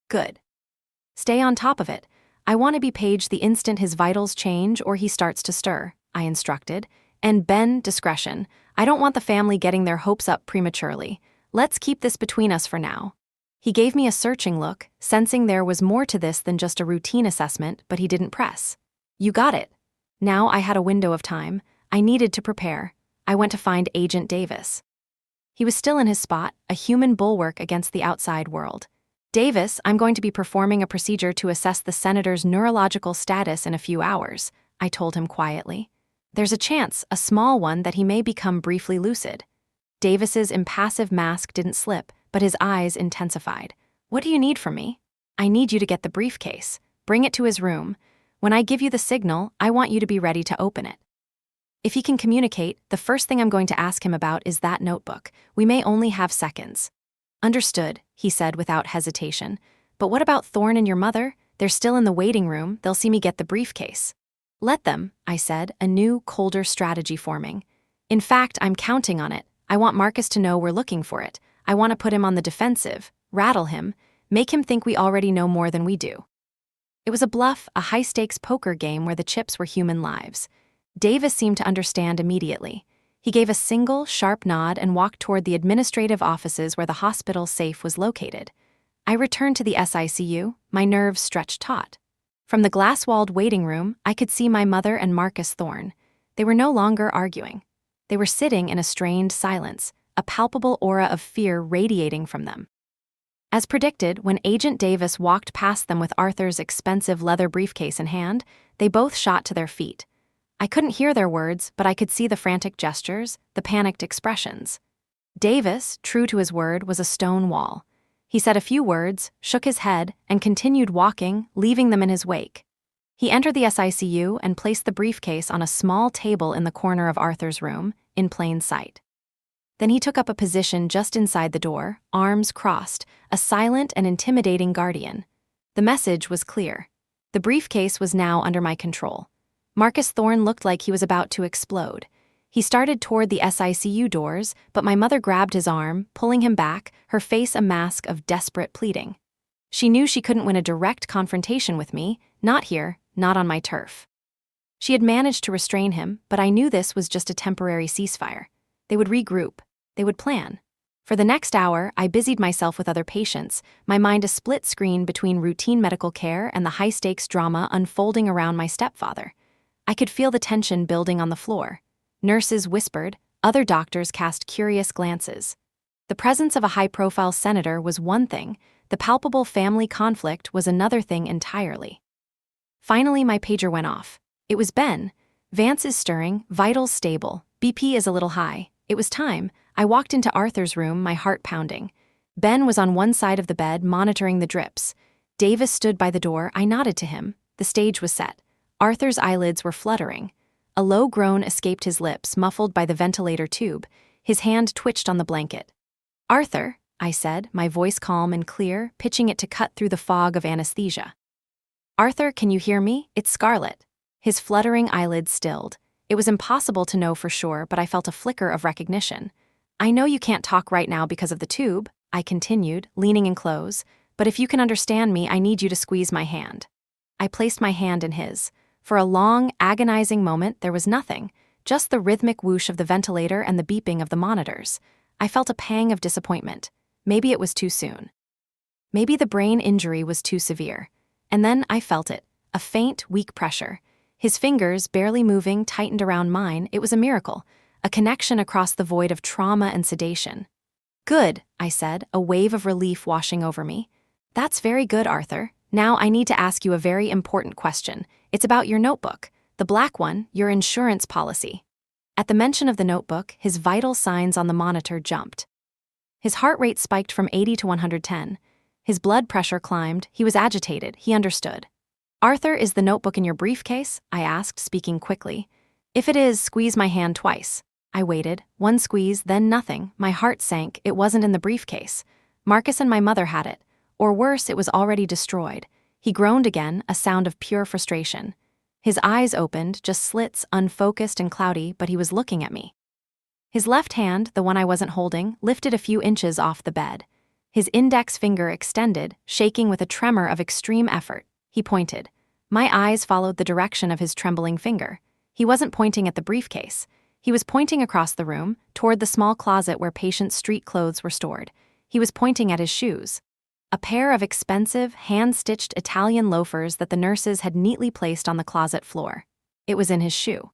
Good. Stay on top of it. I want to be paged the instant his vitals change or he starts to stir, I instructed. And Ben, discretion. I don't want the family getting their hopes up prematurely. Let's keep this between us for now. He gave me a searching look, sensing there was more to this than just a routine assessment, but he didn't press. You got it. Now I had a window of time. I needed to prepare. I went to find Agent Davis. He was still in his spot, a human bulwark against the outside world. Davis, I'm going to be performing a procedure to assess the senator's neurological status in a few hours, I told him quietly. There's a chance, a small one, that he may become briefly lucid. Davis's impassive mask didn't slip, but his eyes intensified. What do you need from me? I need you to get the briefcase. Bring it to his room. When I give you the signal, I want you to be ready to open it. If he can communicate, the first thing I'm going to ask him about is that notebook. We may only have seconds. Understood, he said without hesitation. But what about Thorne and your mother? They're still in the waiting room. They'll see me get the briefcase. Let them, I said, a new, colder strategy forming. In fact, I'm counting on it. I want Marcus to know we're looking for it. I want to put him on the defensive, rattle him, make him think we already know more than we do. It was a bluff, a high-stakes poker game where the chips were human lives. Davis seemed to understand immediately. He gave a single, sharp nod and walked toward the administrative offices where the hospital safe was located. I returned to the SICU, my nerves stretched taut. From the glass-walled waiting room, I could see my mother and Marcus Thorne. They were no longer arguing. They were sitting in a strained silence, a palpable aura of fear radiating from them. As predicted, when Agent Davis walked past them with Arthur's expensive leather briefcase in hand, they both shot to their feet. I couldn't hear their words, but I could see the frantic gestures, the panicked expressions. Davis, true to his word, was a stone wall. He said a few words, shook his head, and continued walking, leaving them in his wake. He entered the SICU and placed the briefcase on a small table in the corner of Arthur's room, in plain sight. Then he took up a position just inside the door, arms crossed, a silent and intimidating guardian. The message was clear. The briefcase was now under my control. Marcus Thorne looked like he was about to explode. He started toward the SICU doors, but my mother grabbed his arm, pulling him back, her face a mask of desperate pleading. She knew she couldn't win a direct confrontation with me, not here, not on my turf. She had managed to restrain him, but I knew this was just a temporary ceasefire. They would regroup. They would plan. For the next hour, I busied myself with other patients, my mind a split screen between routine medical care and the high-stakes drama unfolding around my stepfather. I could feel the tension building on the floor. Nurses whispered, other doctors cast curious glances. The presence of a high-profile senator was one thing, the palpable family conflict was another thing entirely. Finally, my pager went off. It was Ben. Vance is stirring, vitals stable, BP is a little high. It was time. I walked into Arthur's room, my heart pounding. Ben was on one side of the bed, monitoring the drips. Davis stood by the door. I nodded to him. The stage was set. Arthur's eyelids were fluttering. A low groan escaped his lips, muffled by the ventilator tube. His hand twitched on the blanket. Arthur, I said, my voice calm and clear, pitching it to cut through the fog of anesthesia. Arthur, can you hear me? It's Scarlett. His fluttering eyelids stilled. It was impossible to know for sure, but I felt a flicker of recognition. I know you can't talk right now because of the tube, I continued, leaning in close, but if you can understand me, I need you to squeeze my hand. I placed my hand in his. For a long, agonizing moment, there was nothing, just the rhythmic whoosh of the ventilator and the beeping of the monitors. I felt a pang of disappointment. Maybe it was too soon. Maybe the brain injury was too severe. And then I felt it, a faint, weak pressure. His fingers, barely moving, tightened around mine. It was a miracle, a connection across the void of trauma and sedation. Good, I said, a wave of relief washing over me. That's very good, Arthur. Now I need to ask you a very important question. It's about your notebook, the black one, your insurance policy. At the mention of the notebook, his vital signs on the monitor jumped. His heart rate spiked from 80 to 110. His blood pressure climbed. He was agitated. He understood. Arthur, is the notebook in your briefcase? I asked, speaking quickly. If it is, squeeze my hand twice. I waited. One squeeze, then nothing. My heart sank. It wasn't in the briefcase. Marcus and my mother had it. Or worse, it was already destroyed. He groaned again, a sound of pure frustration. His eyes opened, just slits, unfocused and cloudy, but he was looking at me. His left hand, the one I wasn't holding, lifted a few inches off the bed. His index finger extended, shaking with a tremor of extreme effort. He pointed. My eyes followed the direction of his trembling finger. He wasn't pointing at the briefcase. He was pointing across the room, toward the small closet where patients' street clothes were stored. He was pointing at his shoes. A pair of expensive, hand-stitched Italian loafers that the nurses had neatly placed on the closet floor. It was in his shoe.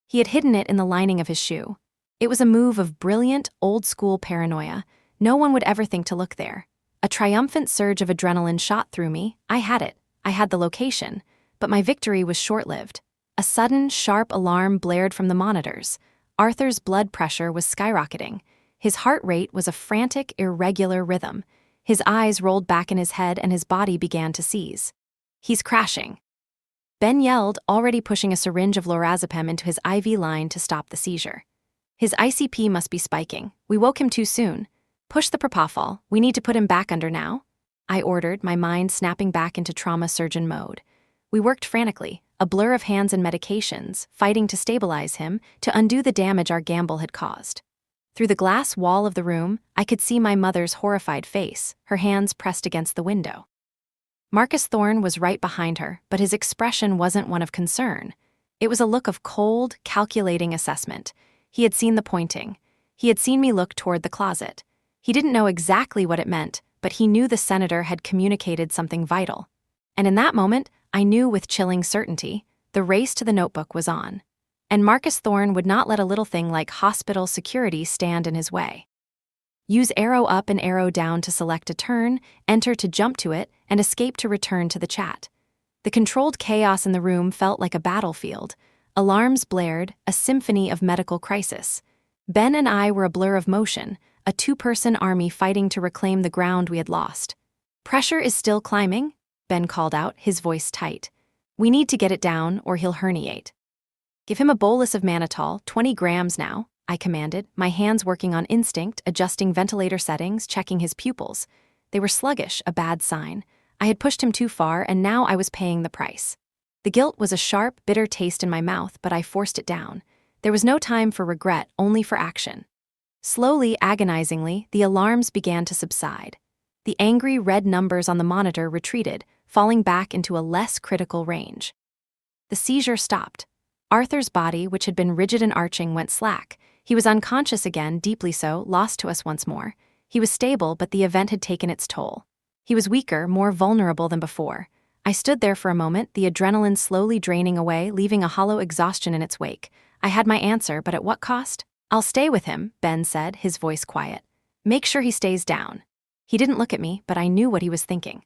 He had hidden it in the lining of his shoe. It was a move of brilliant, old-school paranoia. No one would ever think to look there. A triumphant surge of adrenaline shot through me. I had it. I had the location. But my victory was short-lived. A sudden, sharp alarm blared from the monitors. Arthur's blood pressure was skyrocketing. His heart rate was a frantic, irregular rhythm. His eyes rolled back in his head and his body began to seize. "He's crashing." Ben yelled, already pushing a syringe of lorazepam into his IV line to stop the seizure. "His ICP must be spiking. We woke him too soon. Push the propofol. We need to put him back under now," I ordered, my mind snapping back into trauma surgeon mode. We worked frantically, a blur of hands and medications, fighting to stabilize him, to undo the damage our gamble had caused. Through the glass wall of the room, I could see my mother's horrified face, her hands pressed against the window. Marcus Thorne was right behind her, but his expression wasn't one of concern. It was a look of cold, calculating assessment. He had seen the pointing. He had seen me look toward the closet. He didn't know exactly what it meant, but he knew the senator had communicated something vital. And in that moment, I knew with chilling certainty, the race to the notebook was on. And Marcus Thorne would not let a little thing like hospital security stand in his way. Use arrow up and arrow down to select a turn, enter to jump to it, and escape to return to the chat. The controlled chaos in the room felt like a battlefield. Alarms blared, a symphony of medical crisis. Ben and I were a blur of motion, a two-person army fighting to reclaim the ground we had lost. "Pressure is still climbing," Ben called out, his voice tight. "We need to get it down or he'll herniate." "Give him a bolus of mannitol, 20 grams now," I commanded, my hands working on instinct, adjusting ventilator settings, checking his pupils. They were sluggish, a bad sign. I had pushed him too far, and now I was paying the price. The guilt was a sharp, bitter taste in my mouth, but I forced it down. There was no time for regret, only for action. Slowly, agonizingly, the alarms began to subside. The angry red numbers on the monitor retreated, falling back into a less critical range. The seizure stopped. Arthur's body, which had been rigid and arching, went slack. He was unconscious again, deeply so, lost to us once more. He was stable, but the event had taken its toll. He was weaker, more vulnerable than before. I stood there for a moment, the adrenaline slowly draining away, leaving a hollow exhaustion in its wake. I had my answer, but at what cost? "I'll stay with him," Ben said, his voice quiet. "Make sure he stays down." He didn't look at me, but I knew what he was thinking.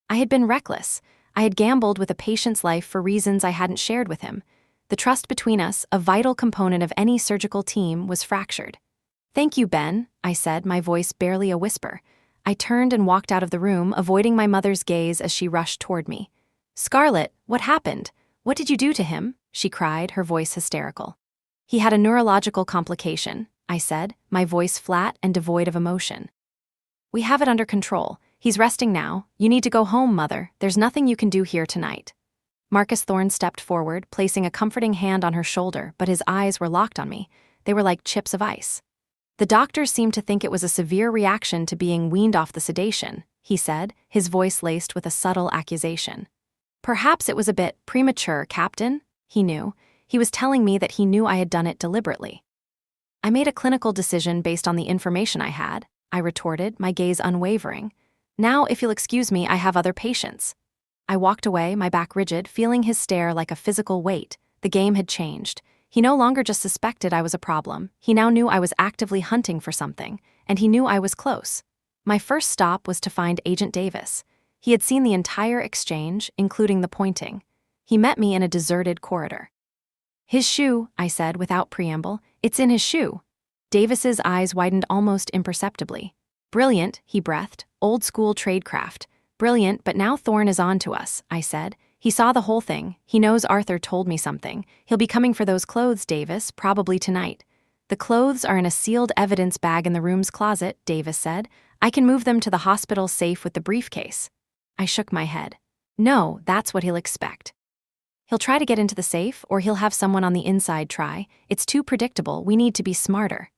I had been reckless. I had gambled with a patient's life for reasons I hadn't shared with him. The trust between us, a vital component of any surgical team, was fractured. "Thank you, Ben," I said, my voice barely a whisper. I turned and walked out of the room, avoiding my mother's gaze as she rushed toward me. "Scarlett, what happened? What did you do to him?" she cried, her voice hysterical. "He had a neurological complication," I said, my voice flat and devoid of emotion. "We have it under control. He's resting now. You need to go home, Mother. There's nothing you can do here tonight." Marcus Thorne stepped forward, placing a comforting hand on her shoulder, but his eyes were locked on me. They were like chips of ice. "The doctors seemed to think it was a severe reaction to being weaned off the sedation," he said, his voice laced with a subtle accusation. "Perhaps it was a bit premature, Captain." He knew. He was telling me that he knew I had done it deliberately. "I made a clinical decision based on the information I had," I retorted, my gaze unwavering. "Now, if you'll excuse me, I have other patients." I walked away, my back rigid, feeling his stare like a physical weight. The game had changed. He no longer just suspected I was a problem. He now knew I was actively hunting for something, and he knew I was close. My first stop was to find Agent Davis. He had seen the entire exchange, including the pointing. He met me in a deserted corridor. "His shoe," I said without preamble. "It's in his shoe." Davis's eyes widened almost imperceptibly. "Brilliant," he breathed. "Old-school tradecraft. Brilliant, but now Thorne is on to us," I said. "He saw the whole thing. He knows Arthur told me something. He'll be coming for those clothes, Davis, probably tonight." "The clothes are in a sealed evidence bag in the room's closet," Davis said. "I can move them to the hospital safe with the briefcase." I shook my head. "No, that's what he'll expect. He'll try to get into the safe, or he'll have someone on the inside try. It's too predictable. We need to be smarter."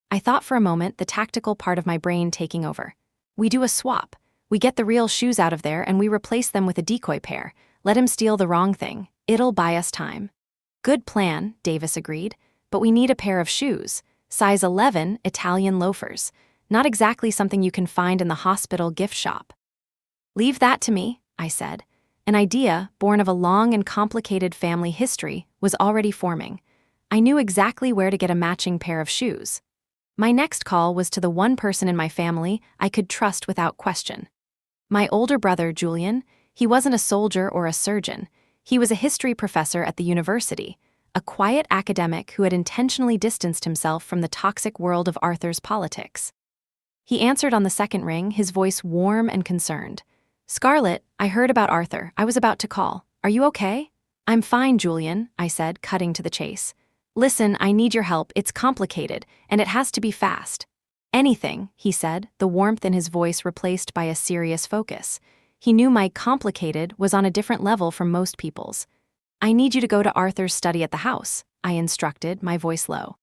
I thought for a moment, the tactical part of my brain taking over. "We do a swap. We get the real shoes out of there and we replace them with a decoy pair. Let him steal the wrong thing. It'll buy us time. Good plan, Davis agreed, but we need a pair of shoes. Size 11 Italian loafers. Not exactly something you can find in the hospital gift shop. Leave that to me, I said. An idea, born of a long and complicated family history, was already forming. I knew exactly where to get a matching pair of shoes. My next call was to the one person in my family I could trust without question. My older brother, Julian. He wasn't a soldier or a surgeon. He was a history professor at the university, a quiet academic who had intentionally distanced himself from the toxic world of Arthur's politics. He answered on the second ring, his voice warm and concerned. "Scarlett, I heard about Arthur. I was about to call. Are you okay?" "I'm fine, Julian," I said, cutting to the chase. "Listen, I need your help. It's complicated, and it has to be fast." "Anything," he said, the warmth in his voice replaced by a serious focus. He knew my complicated was on a different level from most people's. "I need you to go to Arthur's study at the house," I instructed, my voice low.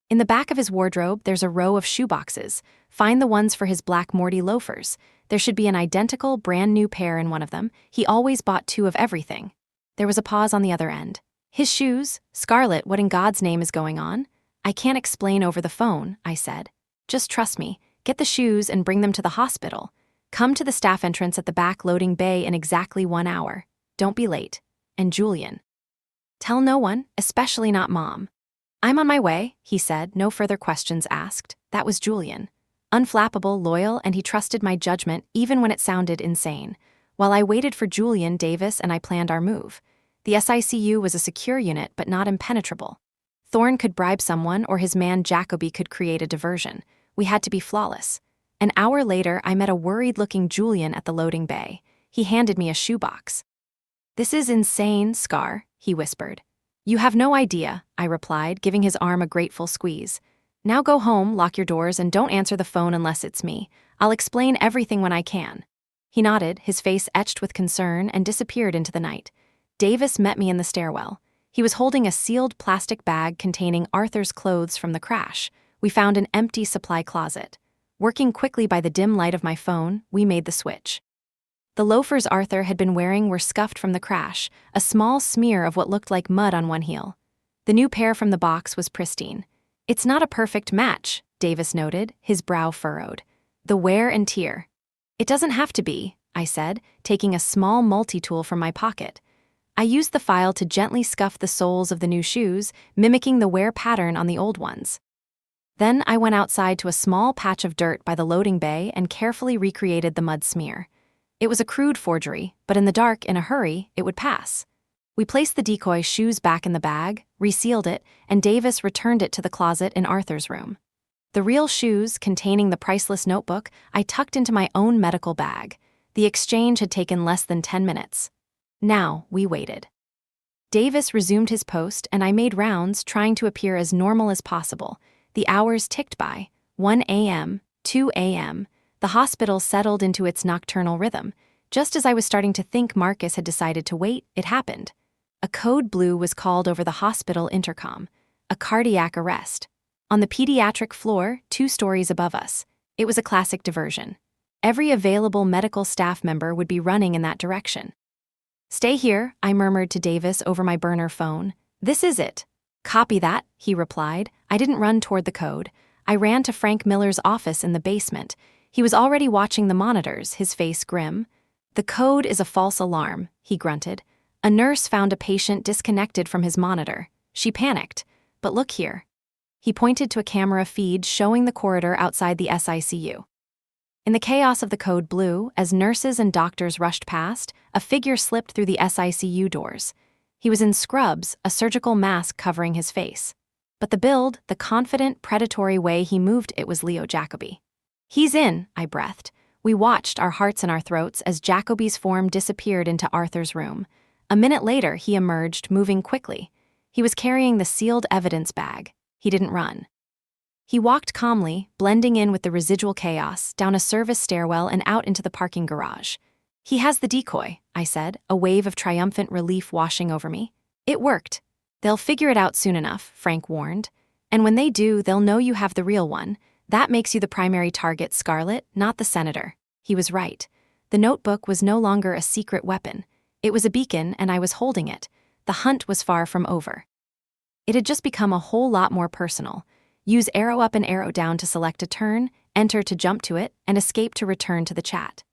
"In the back of his wardrobe, there's a row of shoeboxes. Find the ones for his black Morty loafers. There should be an identical, brand-new pair in one of them. He always bought 2 of everything." There was a pause on the other end. "His shoes? Scarlett, what in God's name is going on?" "I can't explain over the phone," I said. "Just trust me. Get the shoes and bring them to the hospital. Come to the staff entrance at the back loading bay in exactly 1 hour. Don't be late. And Julian. Tell no one, especially not Mom." "I'm on my way," he said, no further questions asked. That was Julian. Unflappable, loyal, and he trusted my judgment even when it sounded insane. While I waited for Julian, Davis and I planned our move. The SICU was a secure unit, but not impenetrable. Thorne could bribe someone, or his man Jacoby could create a diversion. We had to be flawless. An hour later, I met a worried-looking Julian at the loading bay. He handed me a shoebox. "This is insane, Scar," he whispered. "You have no idea," I replied, giving his arm a grateful squeeze. "Now go home, lock your doors, and don't answer the phone unless it's me. I'll explain everything when I can." He nodded, his face etched with concern, and disappeared into the night. Davis met me in the stairwell. He was holding a sealed plastic bag containing Arthur's clothes from the crash. We found an empty supply closet. Working quickly by the dim light of my phone, we made the switch. The loafers Arthur had been wearing were scuffed from the crash, a small smear of what looked like mud on one heel. The new pair from the box was pristine. "It's not a perfect match," Davis noted, his brow furrowed. "The wear and tear." "It doesn't have to be," I said, taking a small multi-tool from my pocket. I used the file to gently scuff the soles of the new shoes, mimicking the wear pattern on the old ones. Then I went outside to a small patch of dirt by the loading bay and carefully recreated the mud smear. It was a crude forgery, but in the dark, in a hurry, it would pass. We placed the decoy shoes back in the bag, resealed it, and Davis returned it to the closet in Arthur's room. The real shoes, containing the priceless notebook, I tucked into my own medical bag. The exchange had taken less than 10 minutes. Now we waited. Davis resumed his post, and I made rounds, trying to appear as normal as possible. The hours ticked by. 1 a.m., 2 a.m., the hospital settled into its nocturnal rhythm. Just as I was starting to think Marcus had decided to wait, it happened. A code blue was called over the hospital intercom. A cardiac arrest. On the pediatric floor, 2 stories above us. It was a classic diversion. Every available medical staff member would be running in that direction. "Stay here," I murmured to Davis over my burner phone. "This is it." "Copy that," he replied. I didn't run toward the code. I ran to Frank Miller's office in the basement. He was already watching the monitors, his face grim. "The code is a false alarm," he grunted. "A nurse found a patient disconnected from his monitor. She panicked. But look here." He pointed to a camera feed showing the corridor outside the SICU. In the chaos of the code blue, as nurses and doctors rushed past, a figure slipped through the SICU doors. He was in scrubs, a surgical mask covering his face. But the build, the confident, predatory way he moved, it was Leo Jacoby. "He's in," I breathed. We watched, our hearts in our throats, as Jacoby's form disappeared into Arthur's room. A minute later, he emerged, moving quickly. He was carrying the sealed evidence bag. He didn't run. He walked calmly, blending in with the residual chaos, down a service stairwell and out into the parking garage. "He has the decoy," I said, a wave of triumphant relief washing over me. "It worked." "They'll figure it out soon enough," Frank warned. "And when they do, they'll know you have the real one. That makes you the primary target, Scarlett, not the senator." He was right. The notebook was no longer a secret weapon. It was a beacon, and I was holding it. The hunt was far from over. It had just become a whole lot more personal. Use arrow up and arrow down to select a turn, enter to jump to it, and escape to return to the chat.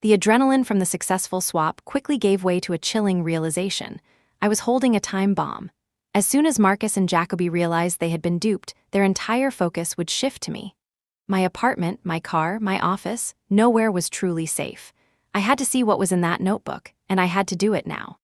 The adrenaline from the successful swap quickly gave way to a chilling realization. I was holding a time bomb. As soon as Marcus and Jacoby realized they had been duped, their entire focus would shift to me. My apartment, my car, my office, nowhere was truly safe. I had to see what was in that notebook, and I had to do it now.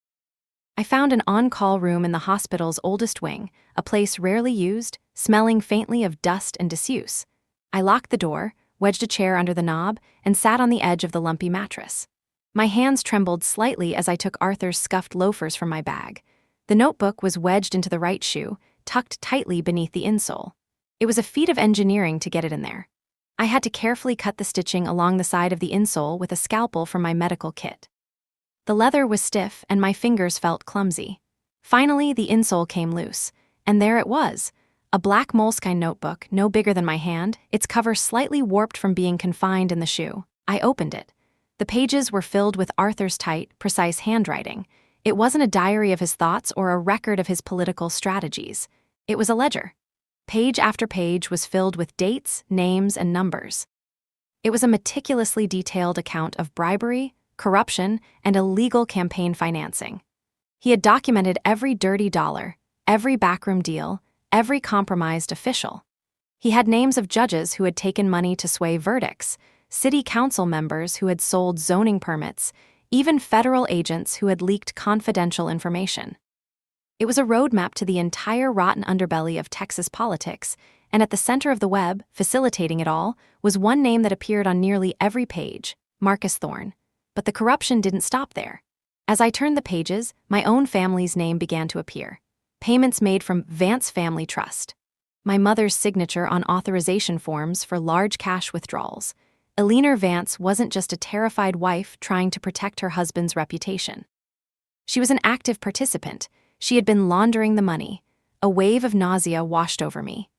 I found an on-call room in the hospital's oldest wing, a place rarely used, smelling faintly of dust and disuse. I locked the door, wedged a chair under the knob, and sat on the edge of the lumpy mattress. My hands trembled slightly as I took Arthur's scuffed loafers from my bag. The notebook was wedged into the right shoe, tucked tightly beneath the insole. It was a feat of engineering to get it in there. I had to carefully cut the stitching along the side of the insole with a scalpel from my medical kit. The leather was stiff and my fingers felt clumsy. Finally, the insole came loose, and there it was, a black moleskine notebook no bigger than my hand, its cover slightly warped from being confined in the shoe. I opened it. The pages were filled with Arthur's tight, precise handwriting. It wasn't a diary of his thoughts or a record of his political strategies. It was a ledger. Page after page was filled with dates, names, and numbers. It was a meticulously detailed account of bribery, corruption, and illegal campaign financing. He had documented every dirty dollar, every backroom deal, every compromised official. He had names of judges who had taken money to sway verdicts, city council members who had sold zoning permits, even federal agents who had leaked confidential information. It was a roadmap to the entire rotten underbelly of Texas politics, and at the center of the web, facilitating it all, was one name that appeared on nearly every page, Marcus Thorne. But the corruption didn't stop there. As I turned the pages, my own family's name began to appear. Payments made from Vance Family Trust. My mother's signature on authorization forms for large cash withdrawals. Eleanor Vance wasn't just a terrified wife trying to protect her husband's reputation. She was an active participant. She had been laundering the money. A wave of nausea washed over me.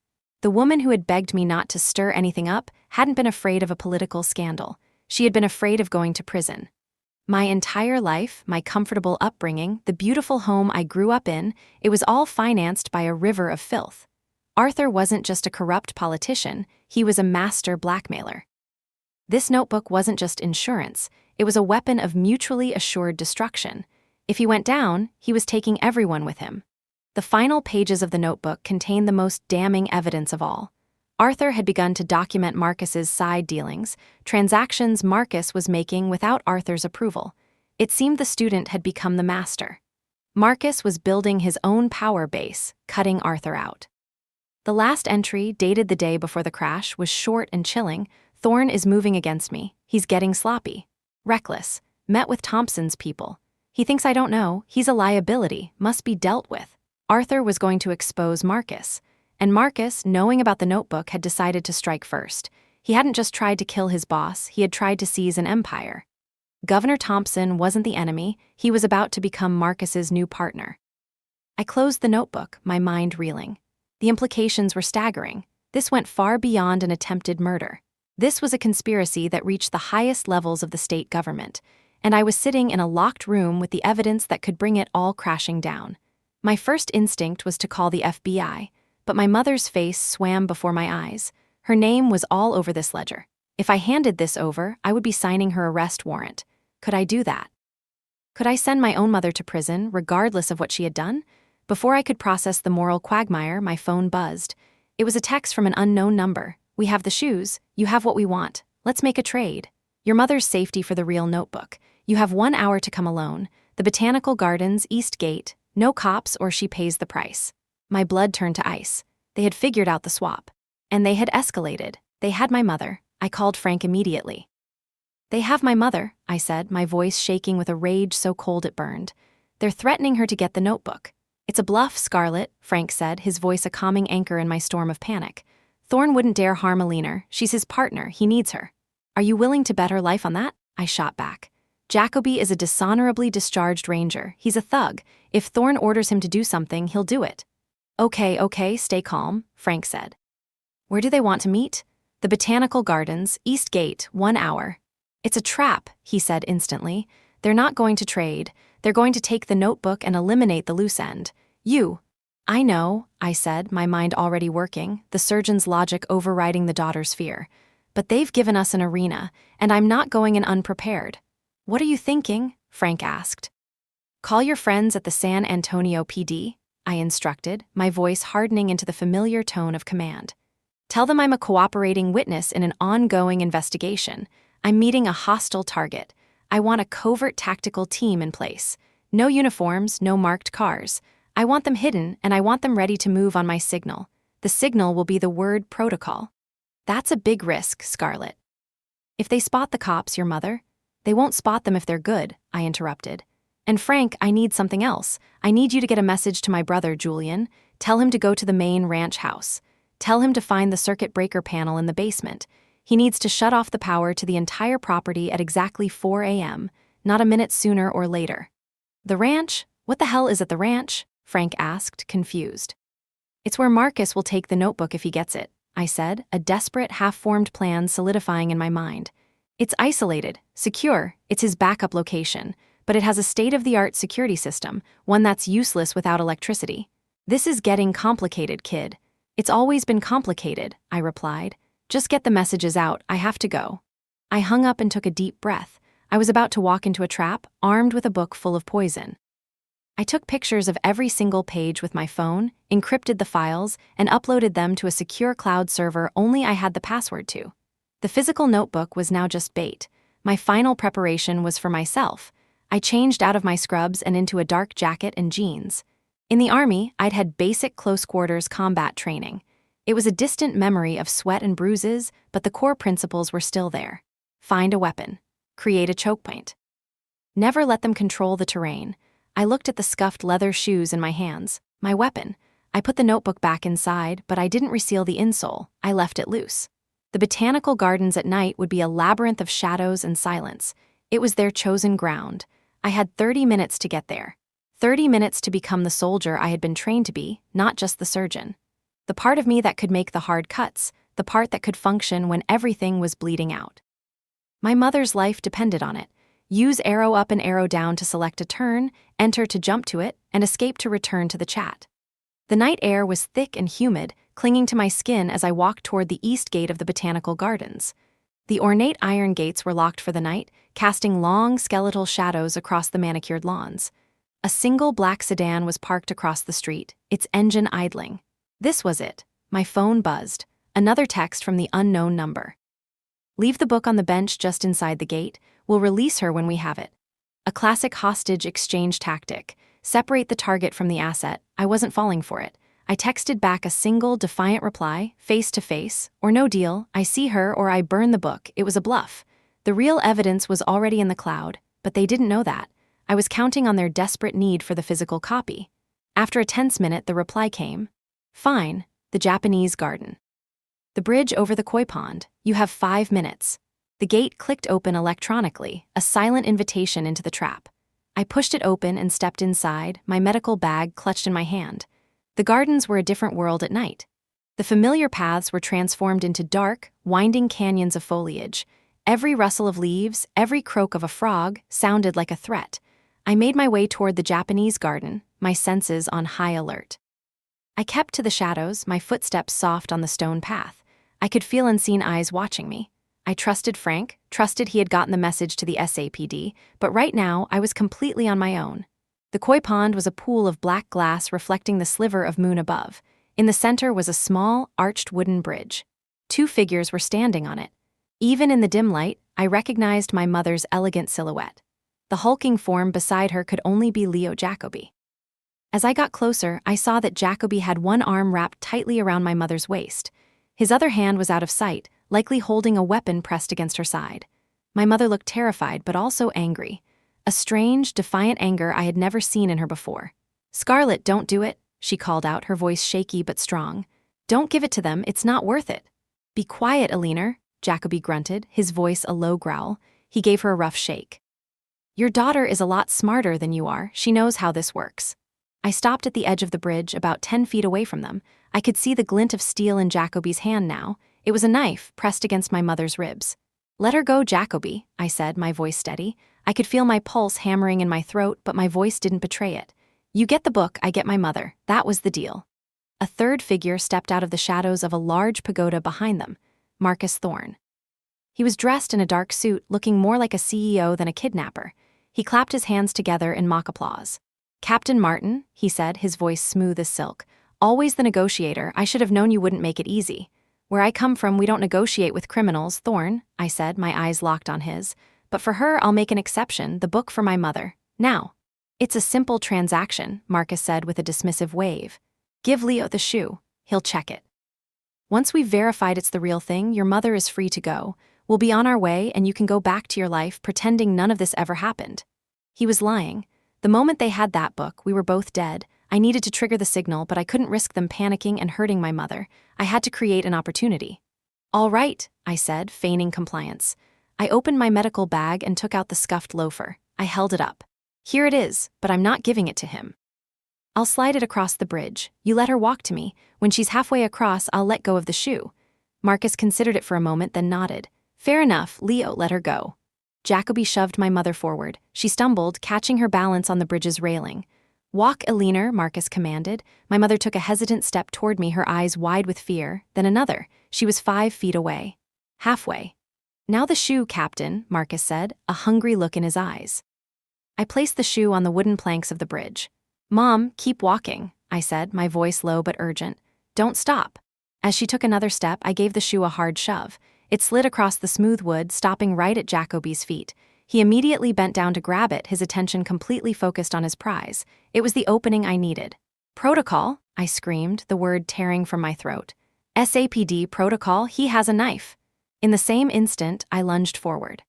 The woman who had begged me not to stir anything up hadn't been afraid of a political scandal. She had been afraid of going to prison. My entire life, my comfortable upbringing, the beautiful home I grew up in, it was all financed by a river of filth. Arthur wasn't just a corrupt politician, he was a master blackmailer. This notebook wasn't just insurance, it was a weapon of mutually assured destruction. If he went down, he was taking everyone with him. The final pages of the notebook contained the most damning evidence of all. Arthur had begun to document Marcus's side dealings, transactions Marcus was making without Arthur's approval. It seemed the student had become the master. Marcus was building his own power base, cutting Arthur out. The last entry, dated the day before the crash, was short and chilling. Thorne is moving against me. He's getting sloppy. Reckless. Met with Thompson's people. He thinks I don't know. He's a liability, must be dealt with. Arthur was going to expose Marcus. And Marcus, knowing about the notebook, had decided to strike first. He hadn't just tried to kill his boss, he had tried to seize an empire. Governor Thompson wasn't the enemy, he was about to become Marcus's new partner. I closed the notebook, my mind reeling. The implications were staggering. This went far beyond an attempted murder. This was a conspiracy that reached the highest levels of the state government, and I was sitting in a locked room with the evidence that could bring it all crashing down. My first instinct was to call the FBI, but my mother's face swam before my eyes. Her name was all over this ledger. If I handed this over, I would be signing her arrest warrant. Could I do that? Could I send my own mother to prison, regardless of what she had done? Before I could process the moral quagmire, my phone buzzed. It was a text from an unknown number. "We have the shoes. You have what we want. Let's make a trade. Your mother's safety for the real notebook. You have 1 hour to come alone. The Botanical Gardens, East Gate. No cops or she pays the price." My blood turned to ice. They had figured out the swap. And they had escalated. They had my mother. I called Frank immediately. "They have my mother," I said, my voice shaking with a rage so cold it burned. "They're threatening her to get the notebook." "It's a bluff, Scarlett," Frank said, his voice a calming anchor in my storm of panic. "Thorne wouldn't dare harm Eleanor. She's his partner. He needs her." "Are you willing to bet her life on that?" I shot back. "Jacoby is a dishonorably discharged ranger. He's a thug. If Thorne orders him to do something, he'll do it." Okay, stay calm," Frank said. "Where do they want to meet?" "The Botanical Gardens, East Gate, 1 hour." "It's a trap," he said instantly. "They're not going to trade. They're going to take the notebook and eliminate the loose end. You. I know, I said, my mind already working, the surgeon's logic overriding the daughter's fear. But they've given us an arena, and I'm not going in unprepared. What are you thinking? Frank asked. Call your friends at the San Antonio PD, I instructed, my voice hardening into the familiar tone of command. Tell them I'm a cooperating witness in an ongoing investigation. I'm meeting a hostile target. I want a covert tactical team in place. No uniforms, no marked cars. I want them hidden, and I want them ready to move on my signal. The signal will be the word protocol. That's a big risk, Scarlett. If they spot the cops, your mother, they won't spot them if they're good, I interrupted. And Frank, I need something else. I need you to get a message to my brother, Julian. Tell him to go to the main ranch house. Tell him to find the circuit breaker panel in the basement. He needs to shut off the power to the entire property at exactly 4 a.m., not a minute sooner or later. The ranch? What the hell is at the ranch? Frank asked, confused. It's where Marcus will take the notebook if he gets it, I said, a desperate, half-formed plan solidifying in my mind. It's isolated, secure, it's his backup location, but it has a state-of-the-art security system, one that's useless without electricity. This is getting complicated, kid. It's always been complicated, I replied. Just get the messages out, I have to go. I hung up and took a deep breath. I was about to walk into a trap, armed with a book full of poison. I took pictures of every single page with my phone, encrypted the files, and uploaded them to a secure cloud server only I had the password to. The physical notebook was now just bait. My final preparation was for myself. I changed out of my scrubs and into a dark jacket and jeans. In the Army, I'd had basic close-quarters combat training. It was a distant memory of sweat and bruises, but the core principles were still there. Find a weapon. Create a choke point. Never let them control the terrain. I looked at the scuffed leather shoes in my hands. My weapon. I put the notebook back inside, but I didn't reseal the insole. I left it loose. The botanical gardens at night would be a labyrinth of shadows and silence. It was their chosen ground. I had 30 minutes to get there. 30 minutes to become the soldier I had been trained to be, not just the surgeon. The part of me that could make the hard cuts, the part that could function when everything was bleeding out. My mother's life depended on it. Use arrow up and arrow down to select a turn, enter to jump to it, and escape to return to the chat. The night air was thick and humid, clinging to my skin as I walked toward the east gate of the botanical gardens. The ornate iron gates were locked for the night, casting long skeletal shadows across the manicured lawns. A single black sedan was parked across the street, its engine idling. This was it. My phone buzzed. Another text from the unknown number. Leave the book on the bench just inside the gate. We'll release her when we have it. A classic hostage exchange tactic. Separate the target from the asset. I wasn't falling for it. I texted back a single, defiant reply, face to face, or no deal, I see her or I burn the book. It was a bluff. The real evidence was already in the cloud, but they didn't know that. I was counting on their desperate need for the physical copy. After a tense minute, the reply came. Fine, the Japanese garden. The bridge over the koi pond. You have 5 minutes. The gate clicked open electronically, a silent invitation into the trap. I pushed it open and stepped inside, my medical bag clutched in my hand. The gardens were a different world at night. The familiar paths were transformed into dark, winding canyons of foliage. Every rustle of leaves, every croak of a frog, sounded like a threat. I made my way toward the Japanese garden, my senses on high alert. I kept to the shadows, my footsteps soft on the stone path. I could feel unseen eyes watching me. I trusted Frank, trusted he had gotten the message to the SAPD, but right now I was completely on my own. The koi pond was a pool of black glass reflecting the sliver of moon above. In the center was a small, arched wooden bridge. 2 figures were standing on it. Even in the dim light, I recognized my mother's elegant silhouette. The hulking form beside her could only be Leo Jacoby. As I got closer, I saw that Jacoby had one arm wrapped tightly around my mother's waist. His other hand was out of sight, likely holding a weapon pressed against her side. My mother looked terrified but also angry. A strange, defiant anger I had never seen in her before. Scarlett, don't do it, she called out, her voice shaky but strong. Don't give it to them, it's not worth it. Be quiet, Alina, Jacoby grunted, his voice a low growl. He gave her a rough shake. Your daughter is a lot smarter than you are, she knows how this works. I stopped at the edge of the bridge, about 10 feet away from them. I could see the glint of steel in Jacoby's hand now. It was a knife, pressed against my mother's ribs. Let her go, Jacoby, I said, my voice steady. I could feel my pulse hammering in my throat, but my voice didn't betray it. You get the book, I get my mother. That was the deal. A third figure stepped out of the shadows of a large pagoda behind them, Marcus Thorne. He was dressed in a dark suit, looking more like a CEO than a kidnapper. He clapped his hands together in mock applause. "Captain Martin," he said, his voice smooth as silk. "Always the negotiator. I should have known you wouldn't make it easy." "Where I come from, we don't negotiate with criminals, Thorne," I said, my eyes locked on his. "But for her, I'll make an exception, the book for my mother. Now." "It's a simple transaction," Marcus said with a dismissive wave. "Give Leo the shoe. He'll check it. Once we've verified it's the real thing, your mother is free to go. We'll be on our way and you can go back to your life pretending none of this ever happened." He was lying. The moment they had that book, we were both dead. I needed to trigger the signal, but I couldn't risk them panicking and hurting my mother. I had to create an opportunity. "All right," I said, feigning compliance. I opened my medical bag and took out the scuffed loafer. I held it up. "Here it is, but I'm not giving it to him. I'll slide it across the bridge. You let her walk to me. When she's halfway across, I'll let go of the shoe." Marcus considered it for a moment, then nodded. "Fair enough, Leo, let her go." Jacoby shoved my mother forward. She stumbled, catching her balance on the bridge's railing. "Walk, Eleanor," Marcus commanded. My mother took a hesitant step toward me, her eyes wide with fear, then another. She was 5 feet away. Halfway. "Now the shoe, Captain," Marcus said, a hungry look in his eyes. I placed the shoe on the wooden planks of the bridge. "Mom, keep walking," I said, my voice low but urgent. "Don't stop." As she took another step, I gave the shoe a hard shove. It slid across the smooth wood, stopping right at Jacoby's feet. He immediately bent down to grab it, his attention completely focused on his prize. It was the opening I needed. "Protocol," I screamed, the word tearing from my throat. "SAPD protocol, he has a knife." In the same instant, I lunged forward.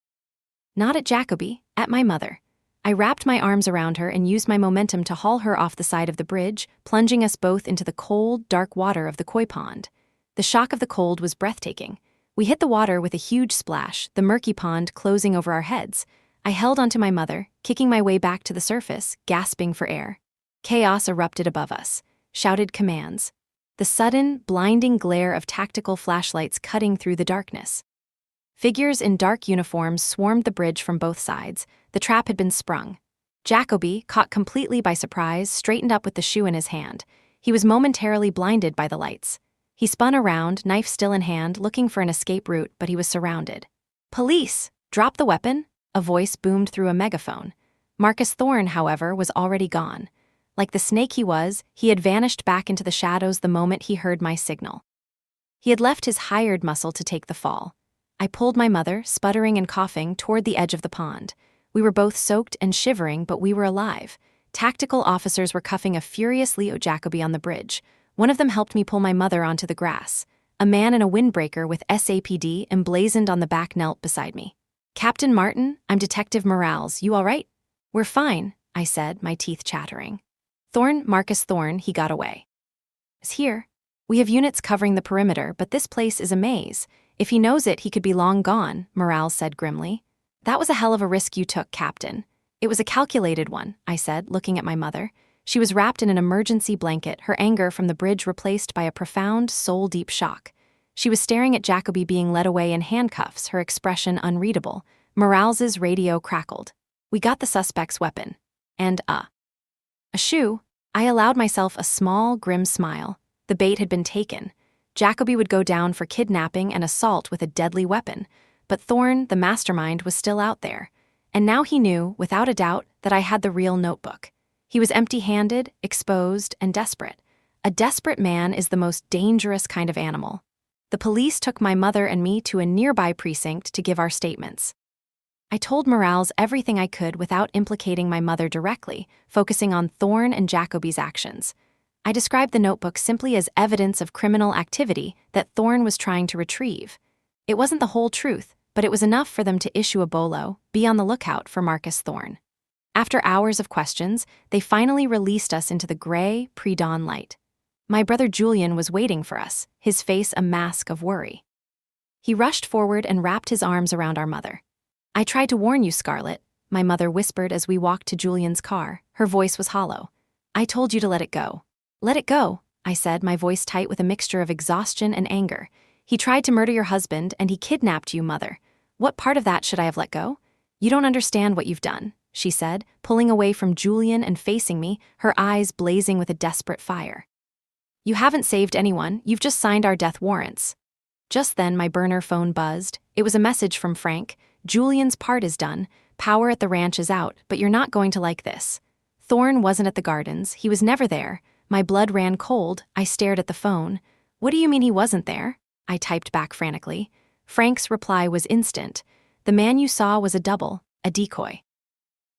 Not at Jacoby, at my mother. I wrapped my arms around her and used my momentum to haul her off the side of the bridge, plunging us both into the cold, dark water of the koi pond. The shock of the cold was breathtaking. We hit the water with a huge splash, the murky pond closing over our heads. I held onto my mother, kicking my way back to the surface, gasping for air. Chaos erupted above us. Shouted commands. The sudden, blinding glare of tactical flashlights cutting through the darkness. Figures in dark uniforms swarmed the bridge from both sides. The trap had been sprung. Jacoby, caught completely by surprise, straightened up with the shoe in his hand. He was momentarily blinded by the lights. He spun around, knife still in hand, looking for an escape route, but he was surrounded. "Police! Drop the weapon!" A voice boomed through a megaphone. Marcus Thorne, however, was already gone. Like the snake he was, he had vanished back into the shadows the moment he heard my signal. He had left his hired muscle to take the fall. I pulled my mother, sputtering and coughing, toward the edge of the pond. We were both soaked and shivering, but we were alive. Tactical officers were cuffing a furious Leo Jacoby on the bridge. One of them helped me pull my mother onto the grass. A man in a windbreaker with SAPD emblazoned on the back knelt beside me. "Captain Martin, I'm Detective Morales. You all right?" "We're fine," I said, my teeth chattering. "Thorne, Marcus Thorne, he got away. Is here. We have units covering the perimeter, but this place is a maze. If he knows it, he could be long gone," Morales said grimly. "That was a hell of a risk you took, Captain." "It was a calculated one," I said, looking at my mother. She was wrapped in an emergency blanket, her anger from the bridge replaced by a profound, soul-deep shock. She was staring at Jacoby being led away in handcuffs, her expression unreadable. Morales's radio crackled. "We got the suspect's weapon. And, a shoe." I allowed myself a small, grim smile. The bait had been taken. Jacoby would go down for kidnapping and assault with a deadly weapon. But Thorne, the mastermind, was still out there. And now he knew, without a doubt, that I had the real notebook. He was empty-handed, exposed, and desperate. A desperate man is the most dangerous kind of animal. The police took my mother and me to a nearby precinct to give our statements. I told Morales everything I could without implicating my mother directly, focusing on Thorne and Jacoby's actions. I described the notebook simply as evidence of criminal activity that Thorne was trying to retrieve. It wasn't the whole truth, but it was enough for them to issue a bolo, "Be on the lookout for Marcus Thorne." After hours of questions, they finally released us into the gray, pre-dawn light. My brother Julian was waiting for us, his face a mask of worry. He rushed forward and wrapped his arms around our mother. "I tried to warn you, Scarlett," my mother whispered as we walked to Julian's car. Her voice was hollow. "I told you to let it go." "Let it go," I said, my voice tight with a mixture of exhaustion and anger. "He tried to murder your husband and he kidnapped you, Mother. What part of that should I have let go? "You don't understand what you've done," she said, pulling away from Julian and facing me, her eyes blazing with a desperate fire. "You haven't saved anyone, you've just signed our death warrants." Just then my burner phone buzzed. It was a message from Frank. "Julian's part is done, power at the ranch is out, but you're not going to like this." Thorne wasn't at the gardens, he was never there. My blood ran cold, I stared at the phone. "What do you mean he wasn't there?" I typed back frantically. Frank's reply was instant. "The man you saw was a double, a decoy.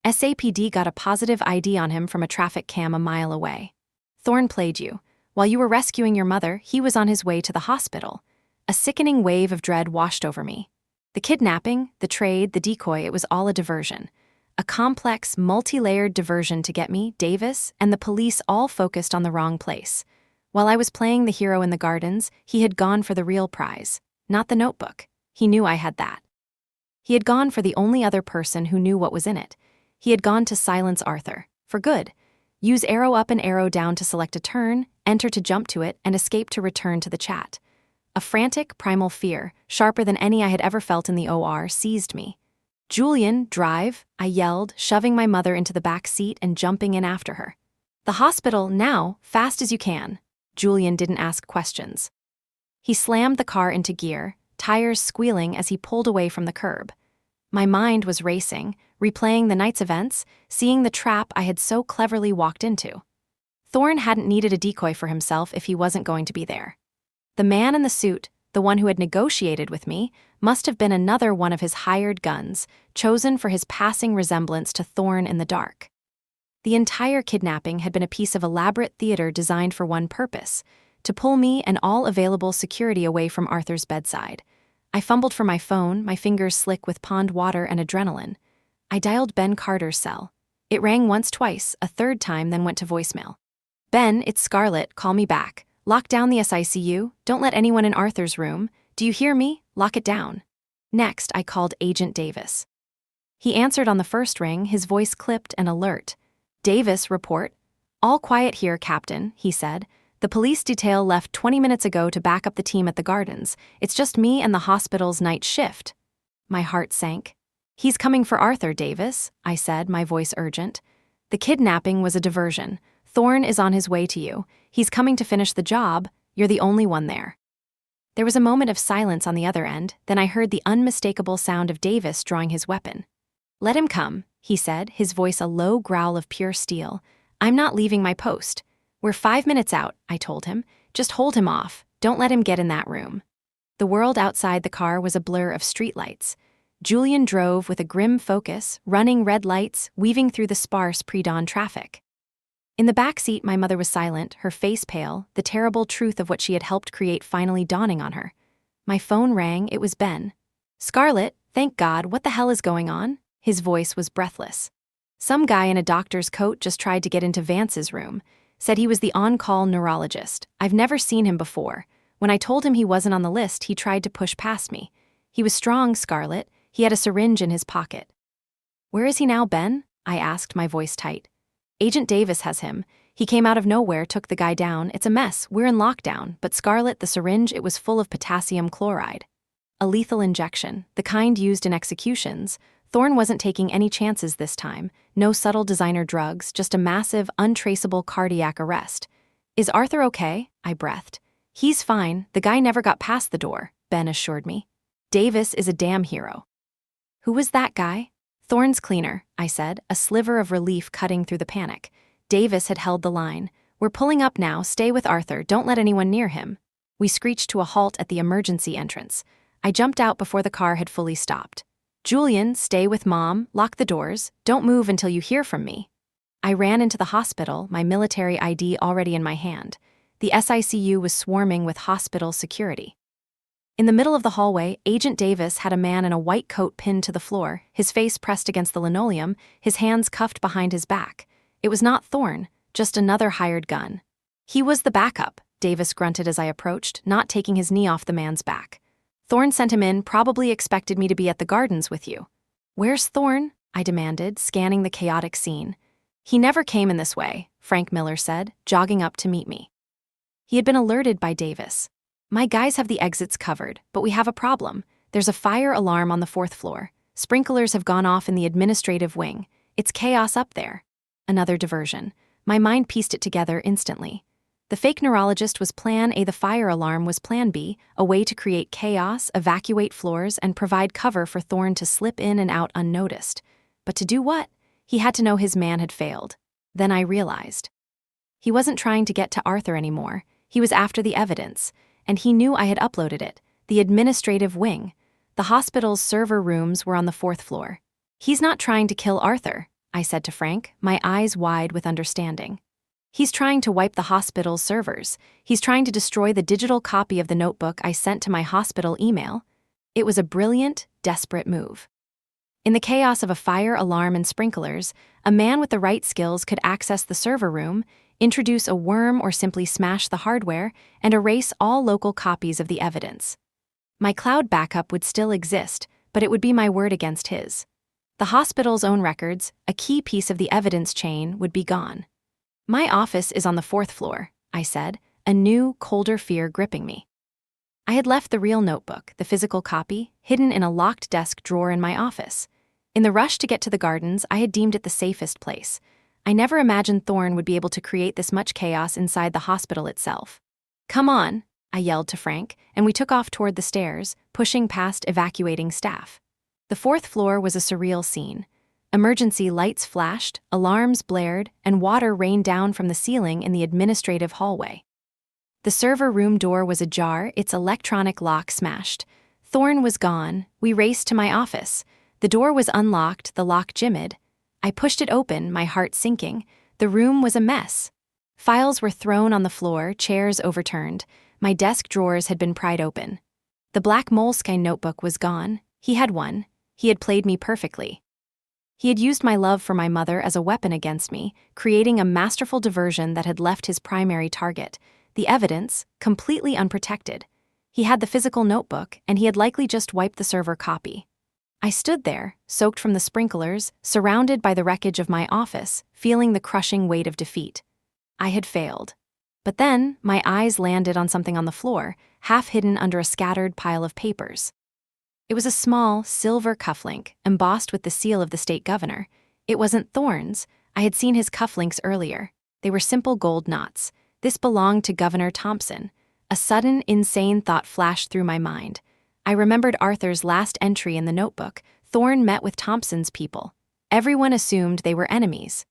SAPD got a positive ID on him from a traffic cam a mile away. Thorne played you. While you were rescuing your mother, he was on his way to the hospital." A sickening wave of dread washed over me. The kidnapping, the trade, the decoy, it was all a diversion. A complex, multi-layered diversion to get me, Davis, and the police all focused on the wrong place. While I was playing the hero in the gardens, he had gone for the real prize, not the notebook. He knew I had that. He had gone for the only other person who knew what was in it. He had gone to silence Arthur, for good. Use arrow up and arrow down to select a turn, enter to jump to it, and escape to return to the chat. A frantic, primal fear, sharper than any I had ever felt in the OR, seized me. "Julian, drive," I yelled, shoving my mother into the back seat and jumping in after her. "The hospital, now, fast as you can." Julian didn't ask questions. He slammed the car into gear, tires squealing as he pulled away from the curb. My mind was racing, replaying the night's events, seeing the trap I had so cleverly walked into. Thorne hadn't needed a decoy for himself if he wasn't going to be there. The man in the suit, the one who had negotiated with me, must have been another one of his hired guns, chosen for his passing resemblance to Thorne in the dark. The entire kidnapping had been a piece of elaborate theater designed for one purpose: to pull me and all available security away from Arthur's bedside. I fumbled for my phone, my fingers slick with pond water and adrenaline. I dialed Ben Carter's cell. It rang once, twice, a third time, then went to voicemail. "Ben, it's Scarlett, call me back. Lock down the SICU, don't let anyone in Arthur's room. Do you hear me? Lock it down." Next, I called Agent Davis. He answered on the first ring, his voice clipped and alert. "Davis, report." "All quiet here, Captain," he said. "The police detail left 20 minutes ago to back up the team at the gardens. It's just me and the hospital's night shift." My heart sank. "He's coming for Arthur, Davis," I said, my voice urgent. "The kidnapping was a diversion. Thorne is on his way to you. He's coming to finish the job. You're the only one there." There was a moment of silence on the other end, then I heard the unmistakable sound of Davis drawing his weapon. "Let him come," he said, his voice a low growl of pure steel. "I'm not leaving my post." "We're 5 minutes out," I told him. "Just hold him off. Don't let him get in that room." The world outside the car was a blur of streetlights. Julian drove with a grim focus, running red lights, weaving through the sparse pre-dawn traffic. In the back seat, my mother was silent, her face pale, the terrible truth of what she had helped create finally dawning on her. My phone rang, it was Ben. "Scarlett, thank God, what the hell is going on?" His voice was breathless. "Some guy in a doctor's coat just tried to get into Vance's room. Said he was the on-call neurologist. I've never seen him before. When I told him he wasn't on the list, he tried to push past me. He was strong, Scarlett. He had a syringe in his pocket." "Where is he now, Ben?" I asked, my voice tight. "Agent Davis has him. He came out of nowhere, took the guy down. It's a mess. We're in lockdown. But Scarlett, the syringe, it was full of potassium chloride. A lethal injection, the kind used in executions. Thorne wasn't taking any chances this time. No subtle designer drugs, just a massive, untraceable cardiac arrest. "Is Arthur okay?" I breathed. "He's fine. The guy never got past the door," Ben assured me. "Davis is a damn hero." "Who was that guy?" "Thorne's cleaner," I said, a sliver of relief cutting through the panic. Davis had held the line. "We're pulling up now. Stay with Arthur. Don't let anyone near him." We screeched to a halt at the emergency entrance. I jumped out before the car had fully stopped. "Julian, stay with Mom. Lock the doors. Don't move until you hear from me." I ran into the hospital, my military ID already in my hand. The SICU was swarming with hospital security. In the middle of the hallway, Agent Davis had a man in a white coat pinned to the floor, his face pressed against the linoleum, his hands cuffed behind his back. It was not Thorne, just another hired gun. "He was the backup," Davis grunted as I approached, not taking his knee off the man's back. "Thorne sent him in, probably expected me to be at the gardens with you." "Where's Thorne?" I demanded, scanning the chaotic scene. "He never came in this way," Frank Miller said, jogging up to meet me. He had been alerted by Davis. "My guys have the exits covered, but we have a problem. There's a fire alarm on the 4th floor. Sprinklers have gone off in the administrative wing. It's chaos up there. Another diversion. My mind pieced it together instantly. The fake neurologist was Plan A, the fire alarm was Plan B, a way to create chaos, evacuate floors, and provide cover for Thorne to slip in and out unnoticed. But to do what? He had to know his man had failed. Then I realized. He wasn't trying to get to Arthur anymore. He was after the evidence, and he knew I had uploaded it. The administrative wing. The hospital's server rooms were on the 4th floor. He's not trying to kill Arthur, I said to Frank, my eyes wide with understanding. He's trying to wipe the hospital's servers. He's trying to destroy the digital copy of the notebook I sent to my hospital email. It was a brilliant, desperate move. In the chaos of a fire alarm and sprinklers, a man with the right skills could access the server room, introduce a worm or simply smash the hardware, and erase all local copies of the evidence. My cloud backup would still exist, but it would be my word against his. The hospital's own records, a key piece of the evidence chain, would be gone. My office is on the 4th floor, I said, a new, colder fear gripping me. I had left the real notebook, the physical copy, hidden in a locked desk drawer in my office. In the rush to get to the gardens, I had deemed it the safest place. I never imagined Thorne would be able to create this much chaos inside the hospital itself. "Come on," I yelled to Frank, and we took off toward the stairs, pushing past evacuating staff. The 4th floor was a surreal scene. Emergency lights flashed, alarms blared, and water rained down from the ceiling in the administrative hallway. The server room door was ajar, its electronic lock smashed. Thorne was gone. We raced to my office. The door was unlocked, the lock jimmied. I pushed it open, my heart sinking. The room was a mess. Files were thrown on the floor, chairs overturned. My desk drawers had been pried open. The black moleskine notebook was gone. He had one. He had played me perfectly. He had used my love for my mother as a weapon against me, creating a masterful diversion that had left his primary target, the evidence, completely unprotected. He had the physical notebook, and he had likely just wiped the server copy. I stood there, soaked from the sprinklers, surrounded by the wreckage of my office, feeling the crushing weight of defeat. I had failed. But then, my eyes landed on something on the floor, half hidden under a scattered pile of papers. It was a small, silver cufflink, embossed with the seal of the state governor. It wasn't Thorne's. I had seen his cufflinks earlier. They were simple gold knots. This belonged to Governor Thompson. A sudden, insane thought flashed through my mind. I remembered Arthur's last entry in the notebook. Thorne met with Thompson's people. Everyone assumed they were enemies.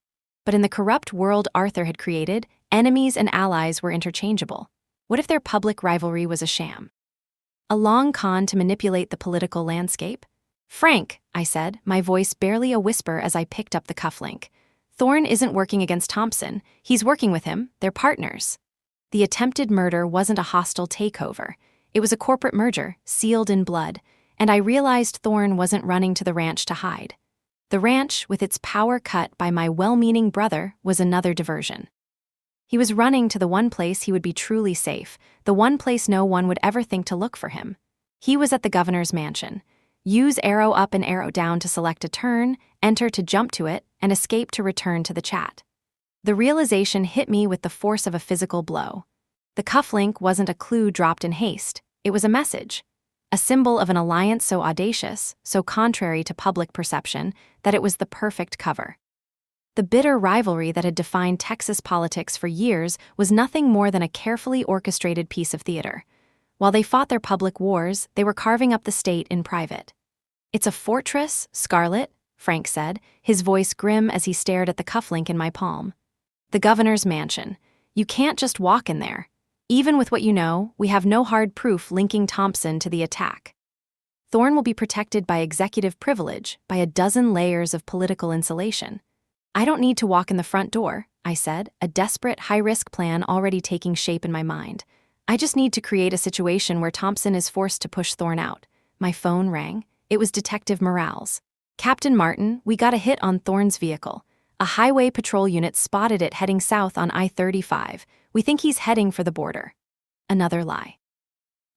But in the corrupt world Arthur had created, enemies and allies were interchangeable. What if their public rivalry was a sham? A long con to manipulate the political landscape? "Frank," I said, my voice barely a whisper as I picked up the cufflink. "Thorne isn't working against Thompson. He's working with him. They're partners." The attempted murder wasn't a hostile takeover. It was a corporate merger, sealed in blood, and I realized Thorne wasn't running to the ranch to hide. The ranch, with its power cut by my well-meaning brother, was another diversion. He was running to the one place he would be truly safe, the one place no one would ever think to look for him. He was at the governor's mansion. Use arrow up and arrow down to select a turn, enter to jump to it, and escape to return to the chat. The realization hit me with the force of a physical blow. The cufflink wasn't a clue dropped in haste. It was a message. A symbol of an alliance so audacious, so contrary to public perception, that it was the perfect cover. The bitter rivalry that had defined Texas politics for years was nothing more than a carefully orchestrated piece of theater. While they fought their public wars, they were carving up the state in private. "It's a fortress, Scarlet," Frank said, his voice grim as he stared at the cufflink in my palm. "The governor's mansion. You can't just walk in there. Even with what you know, we have no hard proof linking Thompson to the attack. Thorne will be protected by executive privilege, by a dozen layers of political insulation. I don't need to walk in the front door," I said, a desperate, high-risk plan already taking shape in my mind. "I just need to create a situation where Thompson is forced to push Thorne out." My phone rang. It was Detective Morales. "Captain Martin, we got a hit on Thorne's vehicle. A highway patrol unit spotted it heading south on I-35. We think he's heading for the border." Another lie.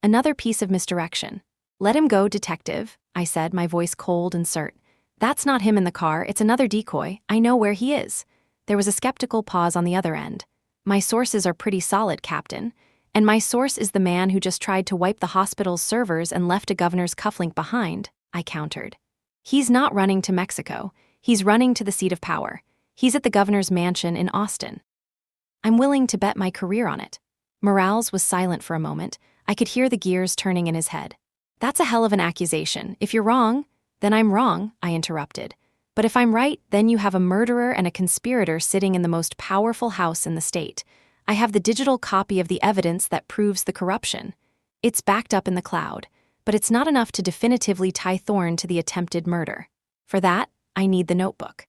Another piece of misdirection. "Let him go, detective," I said, my voice cold and curt. "That's not him in the car, it's another decoy. I know where he is." There was a skeptical pause on the other end. "My sources are pretty solid, Captain. And my source is the man who just tried to wipe the hospital's servers and left a governor's cufflink behind," I countered. He's not running to Mexico. He's running to the seat of power. He's at the governor's mansion in Austin. I'm willing to bet my career on it. Morales was silent for a moment. I could hear the gears turning in his head. That's a hell of an accusation. If you're wrong, then I'm wrong, I interrupted. But if I'm right, then you have a murderer and a conspirator sitting in the most powerful house in the state. I have the digital copy of the evidence that proves the corruption. It's backed up in the cloud, but it's not enough to definitively tie Thorne to the attempted murder. For that, I need the notebook.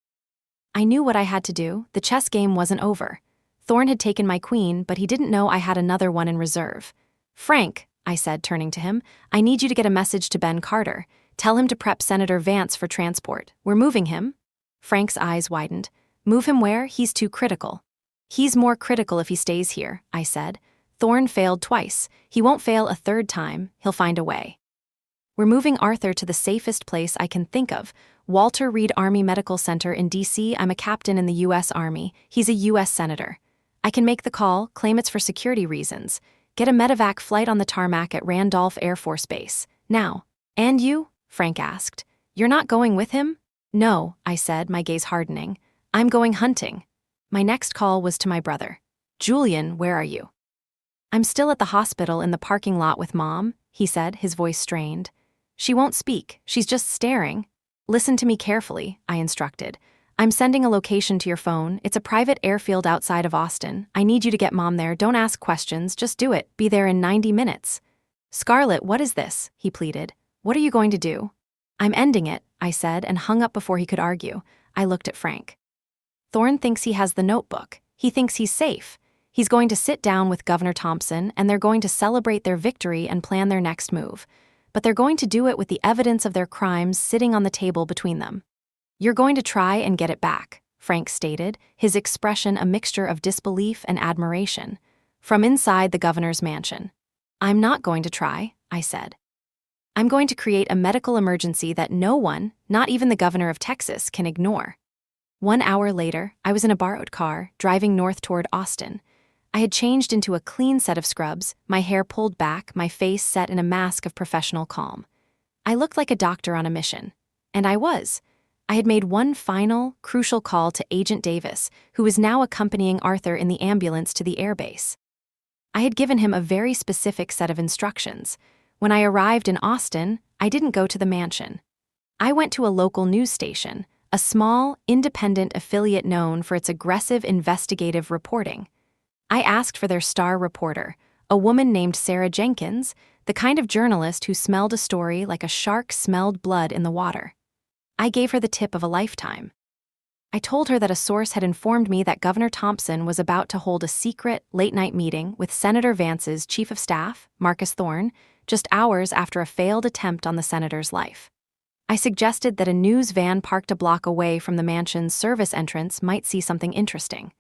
I knew what I had to do. The chess game wasn't over. Thorne had taken my queen, but he didn't know I had another one in reserve. Frank, I said, turning to him, I need you to get a message to Ben Carter. Tell him to prep Senator Vance for transport. We're moving him. Frank's eyes widened. Move him where? He's too critical. He's more critical if he stays here, I said. Thorne failed twice. He won't fail a third time. He'll find a way. We're moving Arthur to the safest place I can think of, Walter Reed Army Medical Center in D.C. I'm a captain in the U.S. Army. He's a U.S. Senator. I can make the call, claim it's for security reasons. Get a medevac flight on the tarmac at Randolph Air Force Base. Now. And you? Frank asked. You're not going with him? No, I said, my gaze hardening. I'm going hunting. My next call was to my brother. Julian, where are you? I'm still at the hospital in the parking lot with Mom, he said, his voice strained. She won't speak. She's just staring. Listen to me carefully, I instructed. I'm sending a location to your phone. It's a private airfield outside of Austin. I need you to get Mom there. Don't ask questions. Just do it. Be there in 90 minutes. Scarlett, what is this? He pleaded. What are you going to do? I'm ending it, I said, and hung up before he could argue. I looked at Frank. Thorne thinks he has the notebook. He thinks he's safe. He's going to sit down with Governor Thompson, and they're going to celebrate their victory and plan their next move. But they're going to do it with the evidence of their crimes sitting on the table between them. You're going to try and get it back, Frank stated, his expression a mixture of disbelief and admiration, from inside the governor's mansion. I'm not going to try, I said. I'm going to create a medical emergency that no one, not even the governor of Texas, can ignore. 1 hour later, I was in a borrowed car, driving north toward Austin. I had changed into a clean set of scrubs, my hair pulled back, my face set in a mask of professional calm. I looked like a doctor on a mission. And I was. I had made one final, crucial call to Agent Davis, who was now accompanying Arthur in the ambulance to the airbase. I had given him a very specific set of instructions. When I arrived in Austin, I didn't go to the mansion. I went to a local news station, a small, independent affiliate known for its aggressive investigative reporting. I asked for their star reporter, a woman named Sarah Jenkins, the kind of journalist who smelled a story like a shark smelled blood in the water. I gave her the tip of a lifetime. I told her that a source had informed me that Governor Thompson was about to hold a secret, late-night meeting with Senator Vance's chief of staff, Marcus Thorne, just hours after a failed attempt on the senator's life. I suggested that a news van parked a block away from the mansion's service entrance might see something interesting.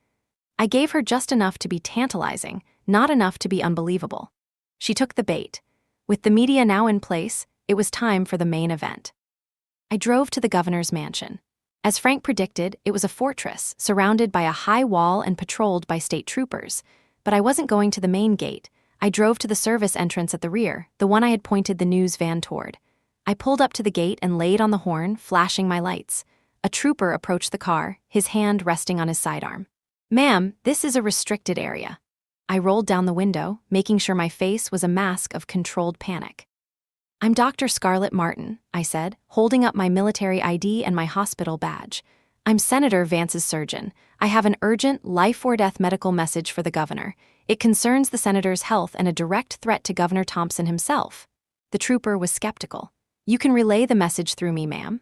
I gave her just enough to be tantalizing, not enough to be unbelievable. She took the bait. With the media now in place, it was time for the main event. I drove to the governor's mansion. As Frank predicted, it was a fortress, surrounded by a high wall and patrolled by state troopers. But I wasn't going to the main gate. I drove to the service entrance at the rear, the one I had pointed the news van toward. I pulled up to the gate and laid on the horn, flashing my lights. A trooper approached the car, his hand resting on his sidearm. Ma'am, this is a restricted area. I rolled down the window, making sure my face was a mask of controlled panic. I'm Dr. Scarlett Martin, I said, holding up my military ID and my hospital badge. I'm Senator Vance's surgeon. I have an urgent, life-or-death medical message for the governor. It concerns the senator's health and a direct threat to Governor Thompson himself. The trooper was skeptical. You can relay the message through me, ma'am.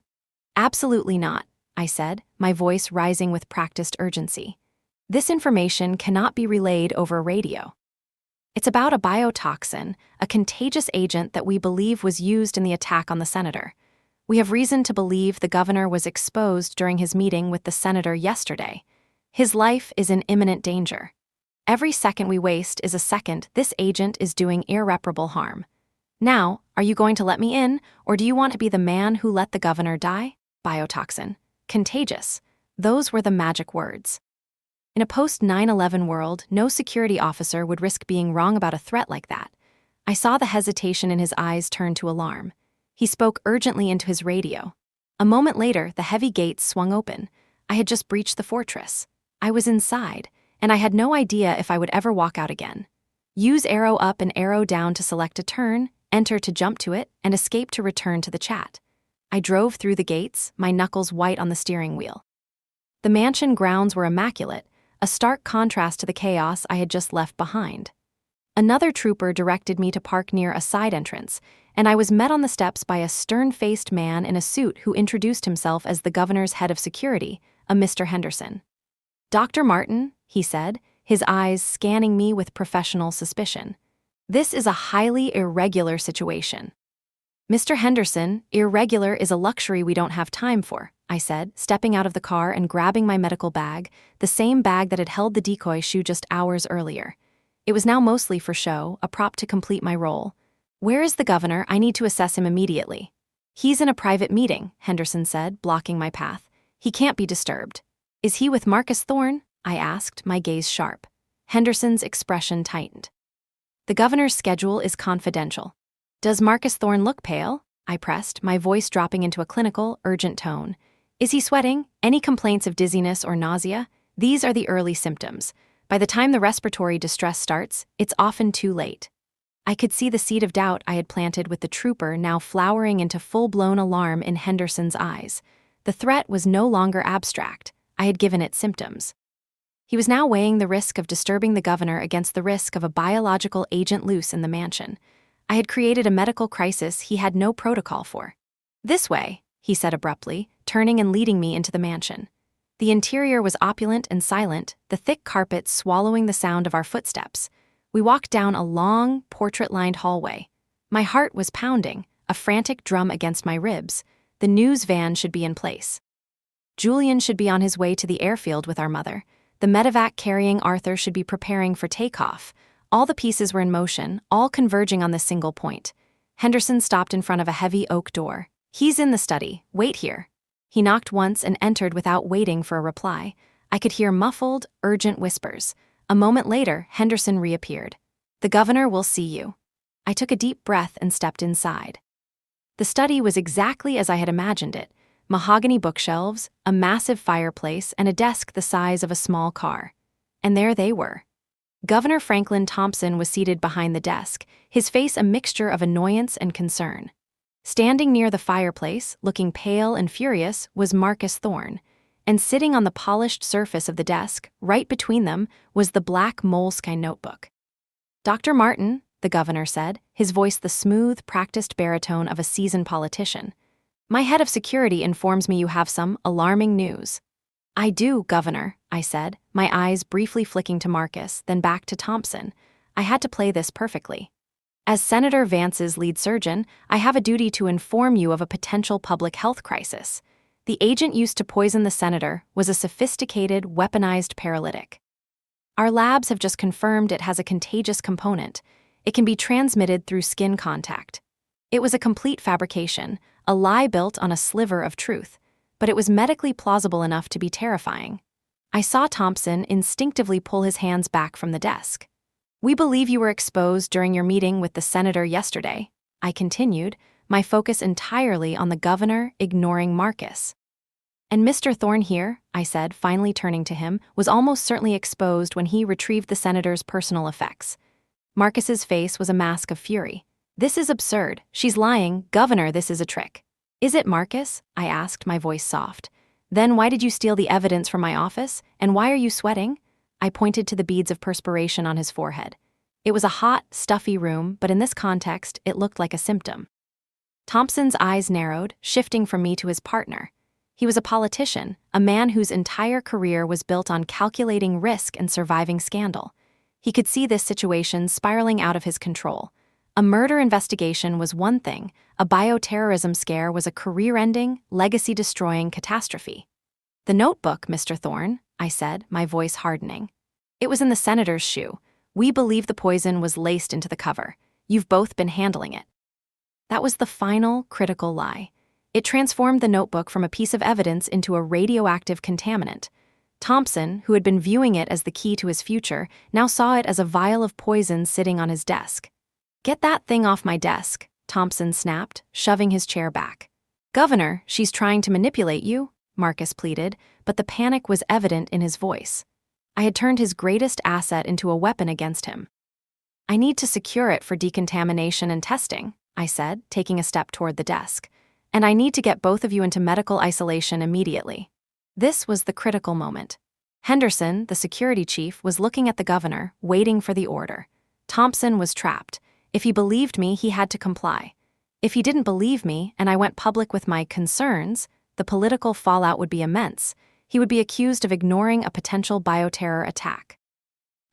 Absolutely not, I said, my voice rising with practiced urgency. This information cannot be relayed over radio. It's about a biotoxin, a contagious agent that we believe was used in the attack on the senator. We have reason to believe the governor was exposed during his meeting with the senator yesterday. His life is in imminent danger. Every second we waste is a second this agent is doing irreparable harm. Now, are you going to let me in, or do you want to be the man who let the governor die? Biotoxin. Contagious. Those were the magic words. In a post-9/11 world, no security officer would risk being wrong about a threat like that. I saw the hesitation in his eyes turn to alarm. He spoke urgently into his radio. A moment later, the heavy gates swung open. I had just breached the fortress. I was inside, and I had no idea if I would ever walk out again. Use arrow up and arrow down to select a turn, enter to jump to it, and escape to return to the chat. I drove through the gates, my knuckles white on the steering wheel. The mansion grounds were immaculate, a stark contrast to the chaos I had just left behind. Another trooper directed me to park near a side entrance, and I was met on the steps by a stern-faced man in a suit who introduced himself as the governor's head of security, a Mr. Henderson. "Dr. Martin," he said, his eyes scanning me with professional suspicion. "This is a highly irregular situation." "Mr. Henderson, irregular is a luxury we don't have time for," I said, stepping out of the car and grabbing my medical bag, the same bag that had held the decoy shoe just hours earlier. It was now mostly for show, a prop to complete my role. "Where is the governor? I need to assess him immediately." "He's in a private meeting," Henderson said, blocking my path. "He can't be disturbed." "Is he with Marcus Thorne?" I asked, my gaze sharp. Henderson's expression tightened. "The governor's schedule is confidential." "Does Marcus Thorne look pale?" I pressed, my voice dropping into a clinical, urgent tone. "Is he sweating? Any complaints of dizziness or nausea? These are the early symptoms. By the time the respiratory distress starts, it's often too late." I could see the seed of doubt I had planted with the trooper now flowering into full-blown alarm in Henderson's eyes. The threat was no longer abstract. I had given it symptoms. He was now weighing the risk of disturbing the governor against the risk of a biological agent loose in the mansion. I had created a medical crisis he had no protocol for. "This way," he said abruptly, turning and leading me into the mansion. The interior was opulent and silent, the thick carpet swallowing the sound of our footsteps. We walked down a long, portrait-lined hallway. My heart was pounding, a frantic drum against my ribs. The news van should be in place. Julian should be on his way to the airfield with our mother. The medevac carrying Arthur should be preparing for takeoff. All the pieces were in motion, all converging on this single point. Henderson stopped in front of a heavy oak door. "He's in the study. Wait here." He knocked once and entered without waiting for a reply. I could hear muffled, urgent whispers. A moment later, Henderson reappeared. "The governor will see you." I took a deep breath and stepped inside. The study was exactly as I had imagined it. Mahogany bookshelves, a massive fireplace, and a desk the size of a small car. And there they were. Governor Franklin Thompson was seated behind the desk, his face a mixture of annoyance and concern. Standing near the fireplace, looking pale and furious, was Marcus Thorne, and sitting on the polished surface of the desk, right between them, was the black moleskin notebook. "Dr. Martin," the governor said, his voice the smooth, practiced baritone of a seasoned politician. "My head of security informs me you have some alarming news." "I do, Governor," I said, my eyes briefly flicking to Marcus, then back to Thompson. I had to play this perfectly. "As Senator Vance's lead surgeon, I have a duty to inform you of a potential public health crisis. The agent used to poison the senator was a sophisticated, weaponized paralytic. Our labs have just confirmed it has a contagious component. It can be transmitted through skin contact. It was a complete fabrication, a lie built on a sliver of truth, but it was medically plausible enough to be terrifying." I saw Thompson instinctively pull his hands back from the desk. "We believe you were exposed during your meeting with the senator yesterday," I continued, my focus entirely on the governor, ignoring Marcus. "And Mr. Thorne here," I said, finally turning to him, "was almost certainly exposed when he retrieved the senator's personal effects." Marcus's face was a mask of fury. "This is absurd. She's lying. Governor, this is a trick." "Is it, Marcus?" I asked, my voice soft. "Then why did you steal the evidence from my office? And why are you sweating?" I pointed to the beads of perspiration on his forehead. It was a hot, stuffy room, but in this context, it looked like a symptom. Thompson's eyes narrowed, shifting from me to his partner. He was a politician, a man whose entire career was built on calculating risk and surviving scandal. He could see this situation spiraling out of his control. A murder investigation was one thing, a bioterrorism scare was a career-ending, legacy-destroying catastrophe. "The notebook, Mr. Thorne," I said, my voice hardening. "It was in the senator's shoe. We believe the poison was laced into the cover. You've both been handling it." That was the final, critical lie. It transformed the notebook from a piece of evidence into a radioactive contaminant. Thompson, who had been viewing it as the key to his future, now saw it as a vial of poison sitting on his desk. "Get that thing off my desk," Thompson snapped, shoving his chair back. "Governor, she's trying to manipulate you," Marcus pleaded, but the panic was evident in his voice. I had turned his greatest asset into a weapon against him. "I need to secure it for decontamination and testing," I said, taking a step toward the desk. "And I need to get both of you into medical isolation immediately." This was the critical moment. Henderson, the security chief, was looking at the governor, waiting for the order. Thompson was trapped. If he believed me, he had to comply. If he didn't believe me, and I went public with my concerns, the political fallout would be immense. He would be accused of ignoring a potential bioterror attack.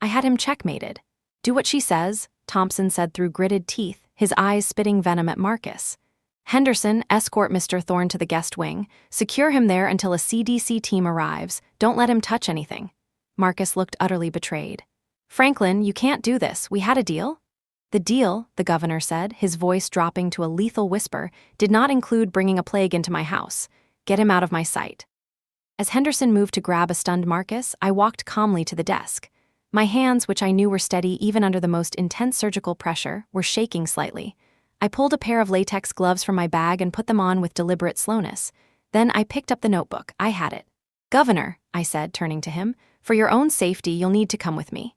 I had him checkmated. "Do what she says," Thompson said through gritted teeth, his eyes spitting venom at Marcus. "Henderson, escort Mr. Thorne to the guest wing. Secure him there until a CDC team arrives. Don't let him touch anything." Marcus looked utterly betrayed. "Franklin, you can't do this. We had a deal?" "The deal," the governor said, his voice dropping to a lethal whisper, "did not include bringing a plague into my house. Get him out of my sight." As Henderson moved to grab a stunned Marcus, I walked calmly to the desk. My hands, which I knew were steady even under the most intense surgical pressure, were shaking slightly. I pulled a pair of latex gloves from my bag and put them on with deliberate slowness. Then I picked up the notebook. I had it. "Governor," I said, turning to him, "for your own safety, you'll need to come with me."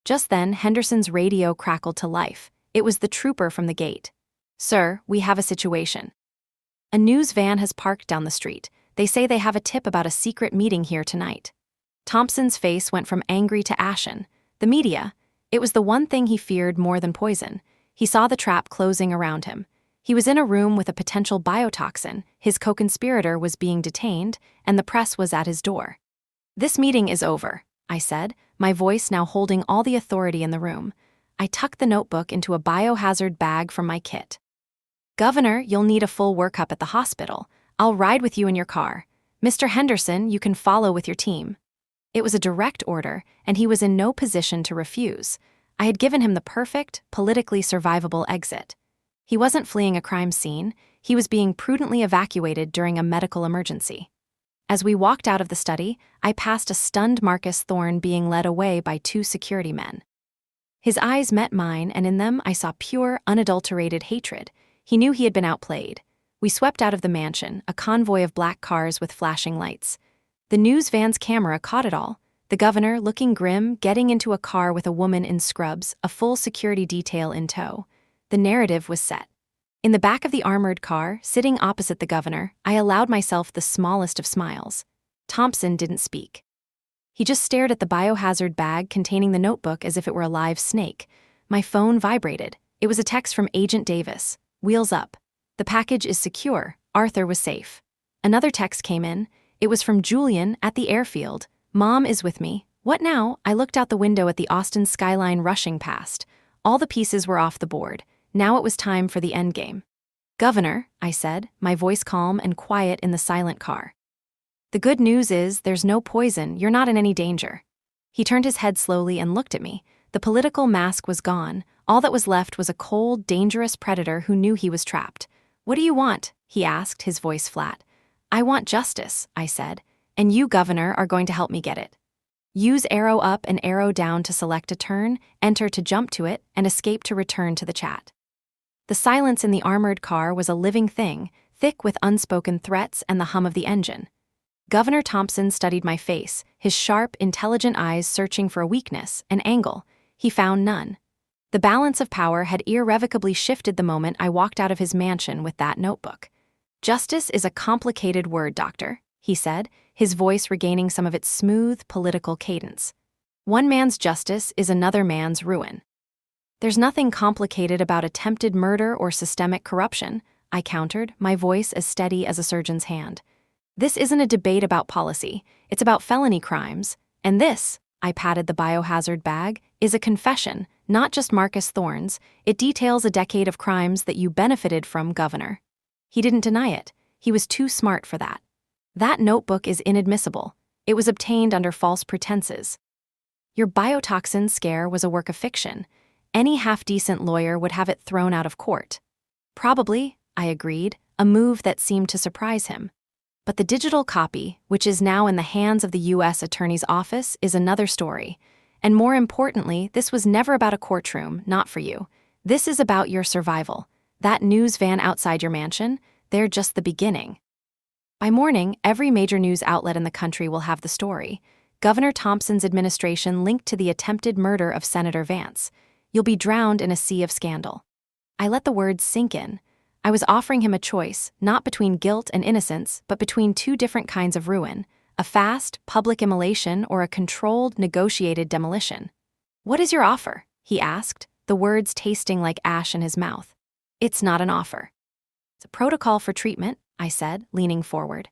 Just then, Henderson's radio crackled to life. It was the trooper from the gate. "Sir, we have a situation. A news van has parked down the street. They say they have a tip about a secret meeting here tonight." Thompson's face went from angry to ashen. The media. It was the one thing he feared more than poison. He saw the trap closing around him. He was in a room with a potential biotoxin, his co-conspirator was being detained, and the press was at his door. "This meeting is over," I said, my voice now holding all the authority in the room. I tucked the notebook into a biohazard bag from my kit. "Governor, you'll need a full workup at the hospital. I'll ride with you in your car. Mr. Henderson, you can follow with your team." It was a direct order, and he was in no position to refuse. I had given him the perfect, politically survivable exit. He wasn't fleeing a crime scene. He was being prudently evacuated during a medical emergency. As we walked out of the study, I passed a stunned Marcus Thorne being led away by 2 security men. His eyes met mine, and in them I saw pure, unadulterated hatred. He knew he had been outplayed. We swept out of the mansion, a convoy of black cars with flashing lights. The news van's camera caught it all. The governor, looking grim, getting into a car with a woman in scrubs, a full security detail in tow. The narrative was set. In the back of the armored car, sitting opposite the governor, I allowed myself the smallest of smiles. Thompson didn't speak. He just stared at the biohazard bag containing the notebook as if it were a live snake. My phone vibrated. It was a text from Agent Davis. "Wheels up. The package is secure. Arthur was safe." Another text came in. It was from Julian at the airfield. "Mom is with me." What now? I looked out the window at the Austin skyline rushing past. All the pieces were off the board. Now it was time for the endgame. "Governor," I said, my voice calm and quiet in the silent car. "The good news is there's no poison. You're not in any danger." He turned his head slowly and looked at me. The political mask was gone. All that was left was a cold, dangerous predator who knew he was trapped. "What do you want?" he asked, his voice flat. "I want justice," I said, "and you, Governor, are going to help me get it. Use arrow up and arrow down to select a turn, enter to jump to it, and escape to return to the chat." The silence in the armored car was a living thing, thick with unspoken threats and the hum of the engine. Governor Thompson studied my face, his sharp, intelligent eyes searching for a weakness, an angle. He found none. The balance of power had irrevocably shifted the moment I walked out of his mansion with that notebook. "Justice is a complicated word, Doctor," he said, his voice regaining some of its smooth, political cadence. "One man's justice is another man's ruin." "There's nothing complicated about attempted murder or systemic corruption," I countered, my voice as steady as a surgeon's hand. "This isn't a debate about policy. It's about felony crimes. And this," I patted the biohazard bag, "is a confession, not just Marcus Thorne's. It details a decade of crimes that you benefited from, Governor." He didn't deny it. He was too smart for that. "That notebook is inadmissible. It was obtained under false pretenses. Your biotoxin scare was a work of fiction. Any half-decent lawyer would have it thrown out of court." "Probably," I agreed, a move that seemed to surprise him. "But the digital copy, which is now in the hands of the U.S. Attorney's Office, is another story. And more importantly, this was never about a courtroom, not for you. This is about your survival. That news van outside your mansion, they're just the beginning. By morning, every major news outlet in the country will have the story. Governor Thompson's administration linked to the attempted murder of Senator Vance. You'll be drowned in a sea of scandal. I let the words sink in. I was offering him a choice, not between guilt and innocence, but between two different kinds of ruin: a fast, public immolation or a controlled, negotiated demolition. "What is your offer?" he asked, the words tasting like ash in his mouth. "It's not an offer. It's a protocol for treatment," I said, leaning forward.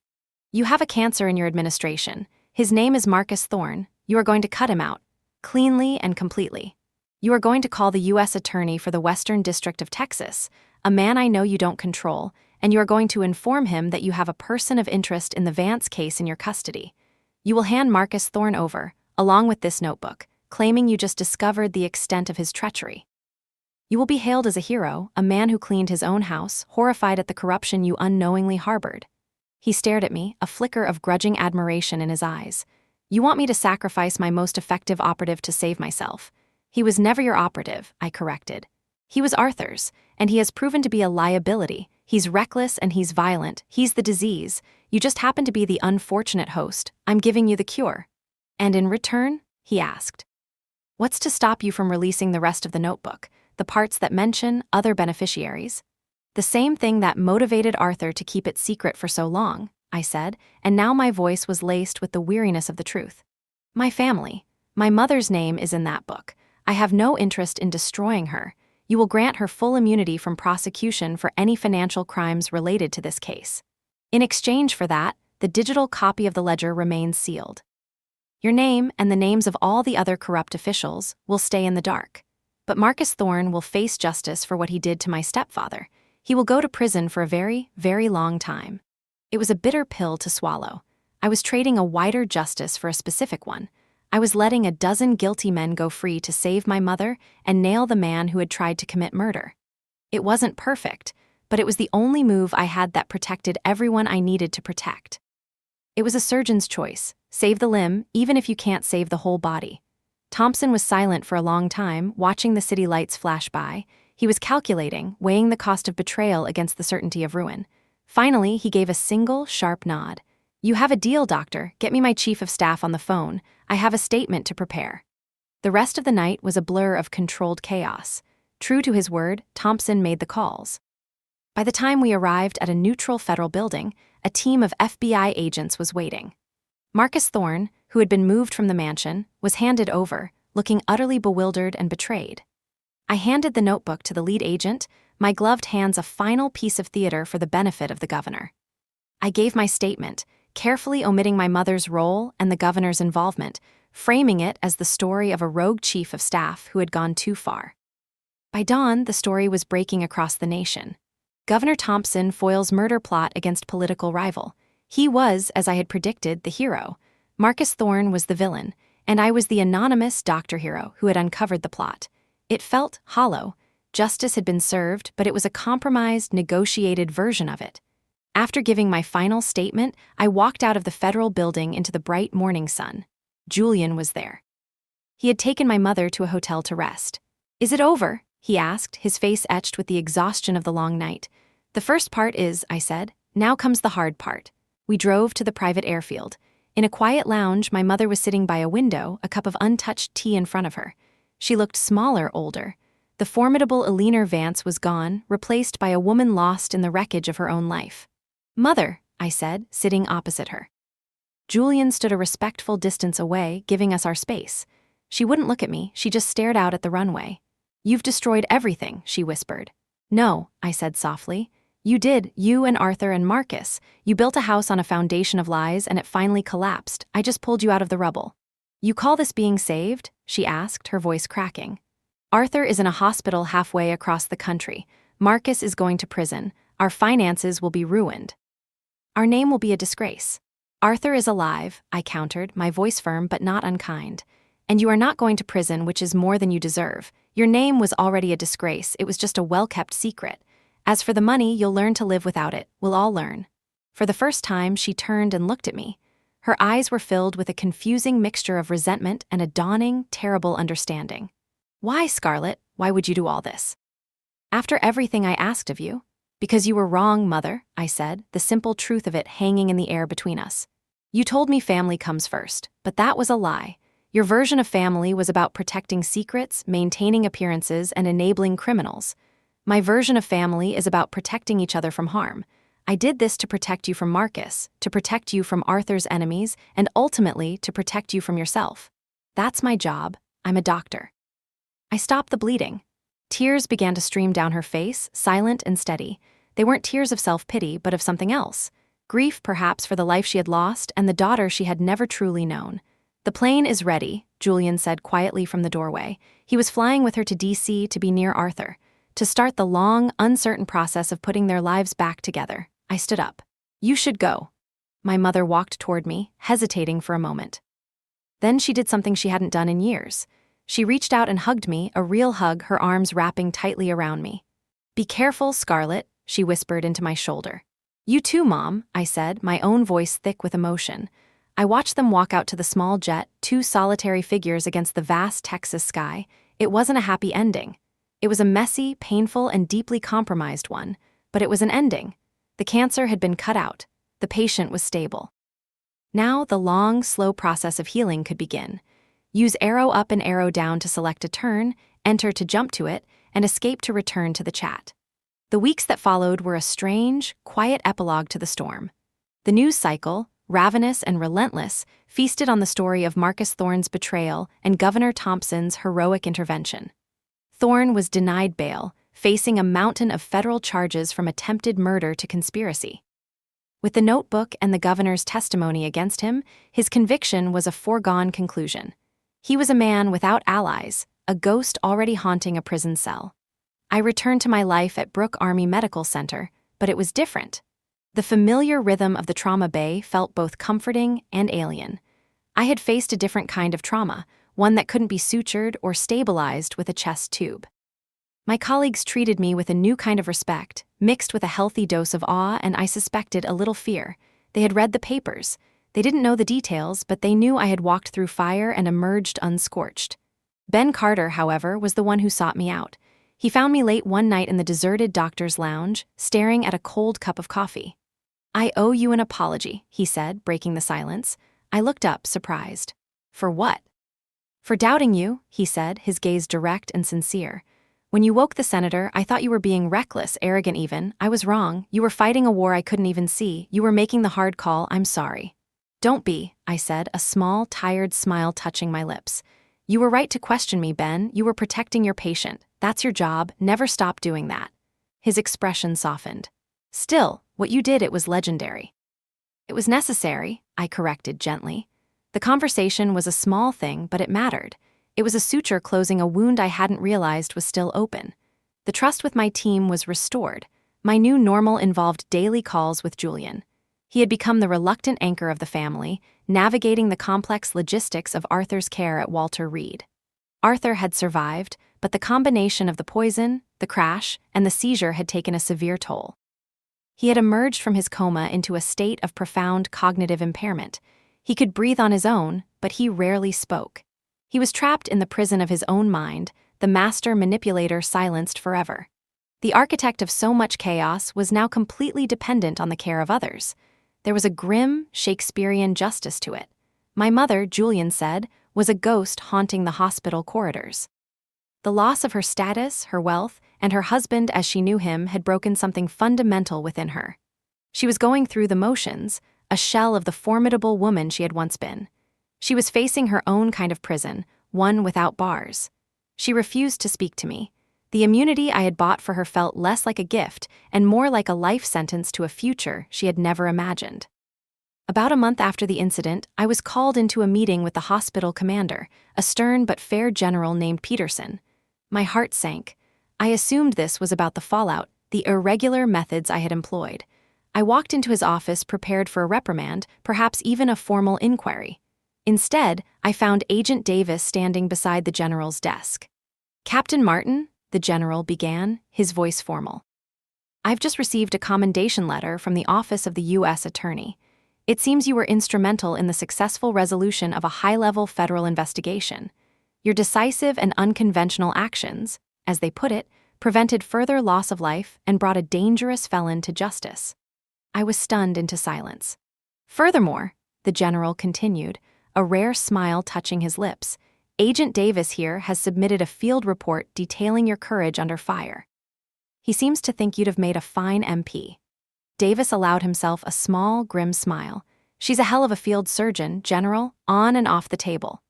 "You have a cancer in your administration. His name is Marcus Thorne. You are going to cut him out, cleanly and completely. You are going to call the U.S. Attorney for the Western District of Texas, a man I know you don't control, and you are going to inform him that you have a person of interest in the Vance case in your custody. You will hand Marcus Thorne over, along with this notebook, claiming you just discovered the extent of his treachery. You will be hailed as a hero, a man who cleaned his own house, horrified at the corruption you unknowingly harbored." He stared at me, a flicker of grudging admiration in his eyes. "You want me to sacrifice my most effective operative to save myself." "He was never your operative," I corrected. "He was Arthur's, and he has proven to be a liability. He's reckless and he's violent. He's the disease. You just happen to be the unfortunate host. I'm giving you the cure." "And in return?" he asked. "What's to stop you from releasing the rest of the notebook, the parts that mention other beneficiaries?" "The same thing that motivated Arthur to keep it secret for so long," I said, and now my voice was laced with the weariness of the truth. "My family. My mother's name is in that book. I have no interest in destroying her. You will grant her full immunity from prosecution for any financial crimes related to this case. In exchange for that, the digital copy of the ledger remains sealed. Your name and the names of all the other corrupt officials will stay in the dark. But Marcus Thorne will face justice for what he did to my stepfather. He will go to prison for a very, very long time." It was a bitter pill to swallow. I was trading a wider justice for a specific one. I was letting a dozen guilty men go free to save my mother and nail the man who had tried to commit murder. It wasn't perfect, but it was the only move I had that protected everyone I needed to protect. It was a surgeon's choice: save the limb, even if you can't save the whole body. Thompson was silent for a long time, watching the city lights flash by. He was calculating, weighing the cost of betrayal against the certainty of ruin. Finally, he gave a single, sharp nod. "You have a deal, doctor. Get me my chief of staff on the phone. I have a statement to prepare." The rest of the night was a blur of controlled chaos. True to his word, Thompson made the calls. By the time we arrived at a neutral federal building, a team of FBI agents was waiting. Marcus Thorne, who had been moved from the mansion, was handed over, looking utterly bewildered and betrayed. I handed the notebook to the lead agent, my gloved hands a final piece of theater for the benefit of the governor. I gave my statement, carefully omitting my mother's role and the governor's involvement, framing it as the story of a rogue chief of staff who had gone too far. By dawn, the story was breaking across the nation. Governor Thompson foils murder plot against political rival. He was, as I had predicted, the hero. Marcus Thorne was the villain, and I was the anonymous doctor hero who had uncovered the plot. It felt hollow. Justice had been served, but it was a compromised, negotiated version of it. After giving my final statement, I walked out of the federal building into the bright morning sun. Julian was there. He had taken my mother to a hotel to rest. "Is it over?" he asked, his face etched with the exhaustion of the long night. "The first part is," I said. "Now comes the hard part." We drove to the private airfield. In a quiet lounge, my mother was sitting by a window, a cup of untouched tea in front of her. She looked smaller, older. The formidable Eleanor Vance was gone, replaced by a woman lost in the wreckage of her own life. "Mother," I said, sitting opposite her. Julian stood a respectful distance away, giving us our space. She wouldn't look at me, she just stared out at the runway. "You've destroyed everything," she whispered. "No," I said softly. "You did, you and Arthur and Marcus. You built a house on a foundation of lies and it finally collapsed. I just pulled you out of the rubble." "You call this being saved?" she asked, her voice cracking. "Arthur is in a hospital halfway across the country. Marcus is going to prison. Our finances will be ruined. Our name will be a disgrace. Arthur is alive," I countered, my voice firm but not unkind. "And you are not going to prison, which is more than you deserve. Your name was already a disgrace, it was just a well-kept secret. As for the money, you'll learn to live without it, we'll all learn." For the first time, she turned and looked at me. Her eyes were filled with a confusing mixture of resentment and a dawning, terrible understanding. "Why, Scarlett? Why would you do all this?" "After everything I asked of you." Because you were wrong, Mother, I said, the simple truth of it hanging in the air between us. You told me family comes first, but that was a lie. Your version of family was about protecting secrets, maintaining appearances, and enabling criminals. My version of family is about protecting each other from harm. I did this to protect you from Marcus, to protect you from Arthur's enemies, and ultimately to protect you from yourself. That's my job. I'm a doctor. I stopped the bleeding. Tears began to stream down her face, silent and steady. They weren't tears of self-pity, but of something else. Grief, perhaps, for the life she had lost and the daughter she had never truly known. The plane is ready, Julian said quietly from the doorway. He was flying with her to D.C. to be near Arthur, to start the long, uncertain process of putting their lives back together. I stood up. You should go. My mother walked toward me, hesitating for a moment. Then she did something she hadn't done in years. She reached out and hugged me, a real hug, her arms wrapping tightly around me. Be careful, Scarlett, she whispered into my shoulder. You too, Mom, I said, my own voice thick with emotion. I watched them walk out to the small jet, two solitary figures against the vast Texas sky. It wasn't a happy ending. It was a messy, painful, and deeply compromised one, but it was an ending. The cancer had been cut out. The patient was stable. Now the long, slow process of healing could begin. Use arrow up and arrow down to select a turn, enter to jump to it, and escape to return to the chat. The weeks that followed were a strange, quiet epilogue to the storm. The news cycle, ravenous and relentless, feasted on the story of Marcus Thorne's betrayal and Governor Thompson's heroic intervention. Thorne was denied bail, facing a mountain of federal charges from attempted murder to conspiracy. With the notebook and the governor's testimony against him, his conviction was a foregone conclusion. He was a man without allies, a ghost already haunting a prison cell. I returned to my life at Brooke Army Medical Center, but it was different. The familiar rhythm of the trauma bay felt both comforting and alien. I had faced a different kind of trauma, one that couldn't be sutured or stabilized with a chest tube. My colleagues treated me with a new kind of respect, mixed with a healthy dose of awe and I suspected a little fear. They had read the papers. They didn't know the details, but they knew I had walked through fire and emerged unscorched. Ben Carter, however, was the one who sought me out. He found me late one night in the deserted doctor's lounge, staring at a cold cup of coffee. I owe you an apology, he said, breaking the silence. I looked up, surprised. For what? For doubting you, he said, his gaze direct and sincere. When you woke the senator, I thought you were being reckless, arrogant even. I was wrong. You were fighting a war I couldn't even see. You were making the hard call. I'm sorry. Don't be, I said, a small, tired smile touching my lips. You were right to question me, Ben. You were protecting your patient. That's your job. Never stop doing that. His expression softened. Still, what you did, it was legendary. It was necessary, I corrected gently. The conversation was a small thing, but it mattered. It was a suture closing a wound I hadn't realized was still open. The trust with my team was restored. My new normal involved daily calls with Julian. He had become the reluctant anchor of the family, navigating the complex logistics of Arthur's care at Walter Reed. Arthur had survived, but the combination of the poison, the crash, and the seizure had taken a severe toll. He had emerged from his coma into a state of profound cognitive impairment. He could breathe on his own, but he rarely spoke. He was trapped in the prison of his own mind, the master manipulator silenced forever. The architect of so much chaos was now completely dependent on the care of others. There was a grim, Shakespearean justice to it. My mother, Julian said, was a ghost haunting the hospital corridors. The loss of her status, her wealth, and her husband as she knew him had broken something fundamental within her. She was going through the motions, a shell of the formidable woman she had once been. She was facing her own kind of prison, one without bars. She refused to speak to me. The immunity I had bought for her felt less like a gift and more like a life sentence to a future she had never imagined. About a month after the incident, I was called into a meeting with the hospital commander, a stern but fair general named Peterson. My heart sank. I assumed this was about the fallout, the irregular methods I had employed. I walked into his office prepared for a reprimand, perhaps even a formal inquiry. Instead, I found Agent Davis standing beside the general's desk. Captain Martin, the general began, his voice formal. I've just received a commendation letter from the Office of the U.S. Attorney. It seems you were instrumental in the successful resolution of a high-level federal investigation. Your decisive and unconventional actions, as they put it, prevented further loss of life, and brought a dangerous felon to justice. I was stunned into silence. Furthermore, the general continued, a rare smile touching his lips, Agent Davis here has submitted a field report detailing your courage under fire. He seems to think you'd have made a fine MP. Davis allowed himself a small, grim smile. She's a hell of a field surgeon, General, on and off the table.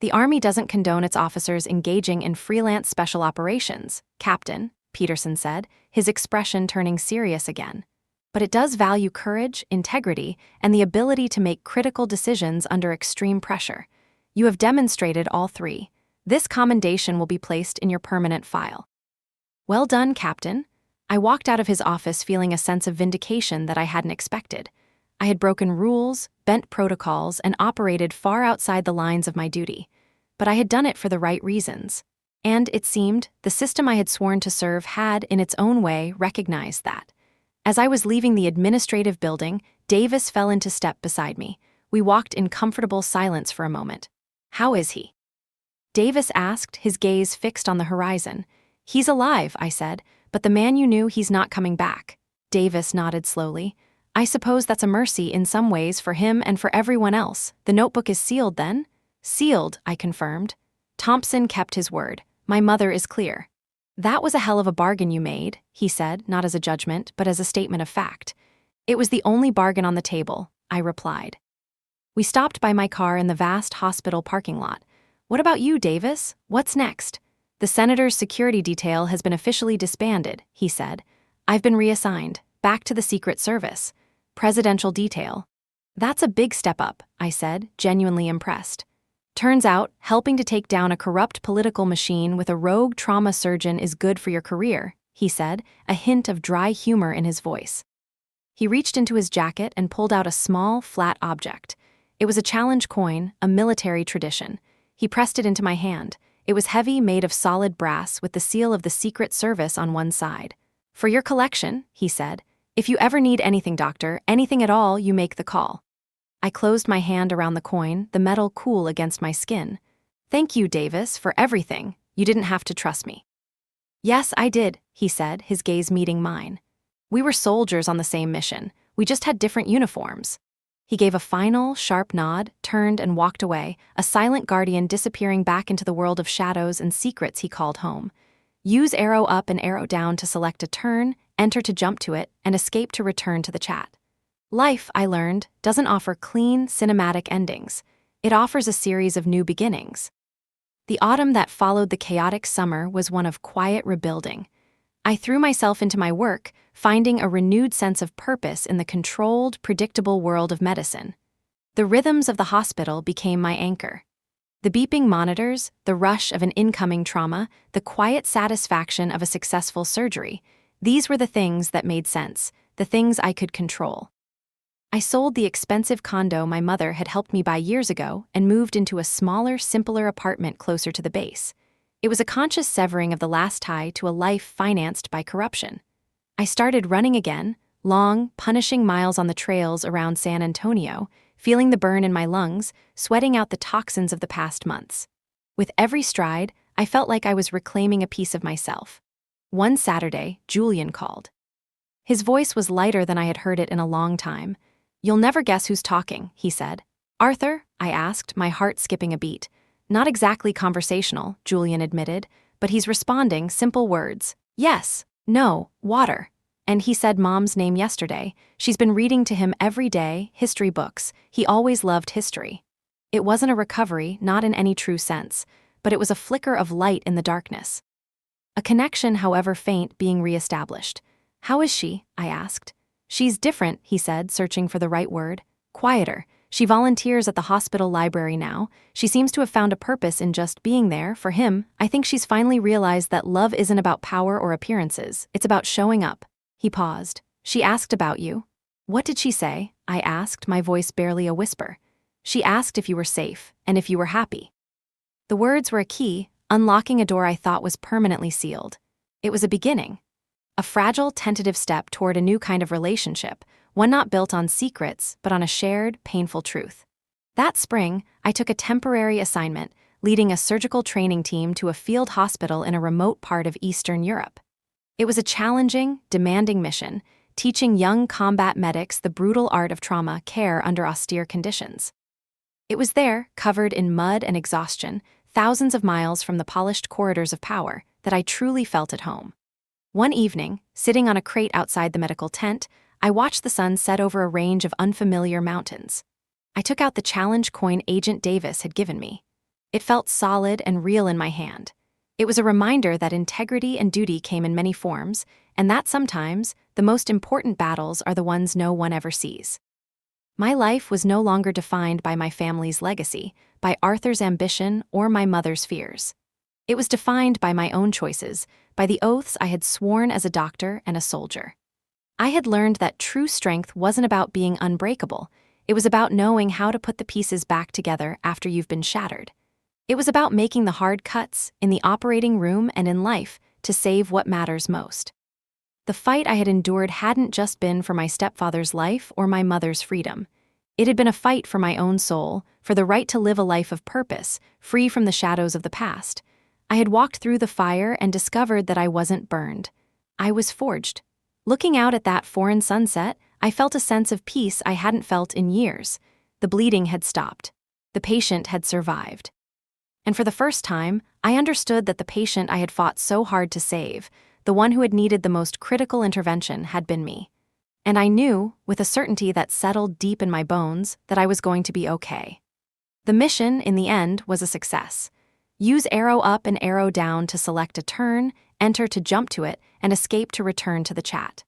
The Army doesn't condone its officers engaging in freelance special operations, Captain, Peterson said, his expression turning serious again. But it does value courage, integrity, and the ability to make critical decisions under extreme pressure. You have demonstrated all three. This commendation will be placed in your permanent file. Well done, Captain. I walked out of his office feeling a sense of vindication that I hadn't expected. I had broken rules, bent protocols, and operated far outside the lines of my duty. But I had done it for the right reasons. And, it seemed, the system I had sworn to serve had, in its own way, recognized that. As I was leaving the administrative building, Davis fell into step beside me. We walked in comfortable silence for a moment. How is he? Davis asked, his gaze fixed on the horizon. He's alive, I said, but the man you knew, he's not coming back. Davis nodded slowly. I suppose that's a mercy in some ways for him and for everyone else. The notebook is sealed then? Sealed, I confirmed. Thompson kept his word. My mother is clear. That was a hell of a bargain you made, he said, not as a judgment, but as a statement of fact. It was the only bargain on the table, I replied. We stopped by my car in the vast hospital parking lot. What about you, Davis? What's next? The senator's security detail has been officially disbanded, he said. I've been reassigned, back to the Secret Service. Presidential detail. That's a big step up, I said, genuinely impressed. Turns out, helping to take down a corrupt political machine with a rogue trauma surgeon is good for your career, he said, a hint of dry humor in his voice. He reached into his jacket and pulled out a small, flat object. It was a challenge coin, a military tradition. He pressed it into my hand. It was heavy, made of solid brass, with the seal of the Secret Service on one side. For your collection, he said. If you ever need anything, doctor, anything at all, you make the call. I closed my hand around the coin, the metal cool against my skin. Thank you, Davis, for everything. You didn't have to trust me. Yes, I did, he said, his gaze meeting mine. We were soldiers on the same mission. We just had different uniforms. He gave a final, sharp nod, turned and walked away, a silent guardian disappearing back into the world of shadows and secrets he called home. Use arrow up and arrow down to select a turn, enter to jump to it, and escape to return to the chat. Life, I learned, doesn't offer clean, cinematic endings. It offers a series of new beginnings. The autumn that followed the chaotic summer was one of quiet rebuilding. I threw myself into my work, finding a renewed sense of purpose in the controlled, predictable world of medicine. The rhythms of the hospital became my anchor. The beeping monitors, the rush of an incoming trauma, the quiet satisfaction of a successful surgery, these were the things that made sense, the things I could control. I sold the expensive condo my mother had helped me buy years ago and moved into a smaller, simpler apartment closer to the base. It was a conscious severing of the last tie to a life financed by corruption. I started running again, long, punishing miles on the trails around San Antonio, feeling the burn in my lungs, sweating out the toxins of the past months. With every stride, I felt like I was reclaiming a piece of myself. One Saturday, Julian called. His voice was lighter than I had heard it in a long time. You'll never guess who's talking, he said. Arthur? I asked, my heart skipping a beat. Not exactly conversational, Julian admitted, but he's responding, simple words. Yes, no, water. And he said Mom's name yesterday. She's been reading to him every day, history books. He always loved history. It wasn't a recovery, not in any true sense, but it was a flicker of light in the darkness. A connection, however faint, being reestablished. How is she? I asked. She's different, he said, searching for the right word. Quieter. She volunteers at the hospital library now. She seems to have found a purpose in just being there. For him, I think she's finally realized that love isn't about power or appearances. It's about showing up. He paused. She asked about you. What did she say? I asked, my voice barely a whisper. She asked if you were safe, and if you were happy. The words were a key, unlocking a door I thought was permanently sealed. It was a beginning. A fragile, tentative step toward a new kind of relationship, one not built on secrets, but on a shared, painful truth. That spring, I took a temporary assignment, leading a surgical training team to a field hospital in a remote part of Eastern Europe. It was a challenging, demanding mission, teaching young combat medics the brutal art of trauma care under austere conditions. It was there, covered in mud and exhaustion, thousands of miles from the polished corridors of power, that I truly felt at home. One evening, sitting on a crate outside the medical tent, I watched the sun set over a range of unfamiliar mountains. I took out the challenge coin Agent Davis had given me. It felt solid and real in my hand. It was a reminder that integrity and duty came in many forms, and that sometimes, the most important battles are the ones no one ever sees. My life was no longer defined by my family's legacy, by Arthur's ambition, or my mother's fears. It was defined by my own choices, by the oaths I had sworn as a doctor and a soldier. I had learned that true strength wasn't about being unbreakable. It was about knowing how to put the pieces back together after you've been shattered. It was about making the hard cuts, in the operating room and in life, to save what matters most. The fight I had endured hadn't just been for my stepfather's life or my mother's freedom. It had been a fight for my own soul, for the right to live a life of purpose, free from the shadows of the past. I had walked through the fire and discovered that I wasn't burned. I was forged. Looking out at that foreign sunset, I felt a sense of peace I hadn't felt in years. The bleeding had stopped. The patient had survived. And for the first time, I understood that the patient I had fought so hard to save, the one who had needed the most critical intervention, had been me. And I knew, with a certainty that settled deep in my bones, that I was going to be okay. The mission, in the end, was a success. Use arrow up and arrow down to select a turn, enter to jump to it, and escape to return to the chat.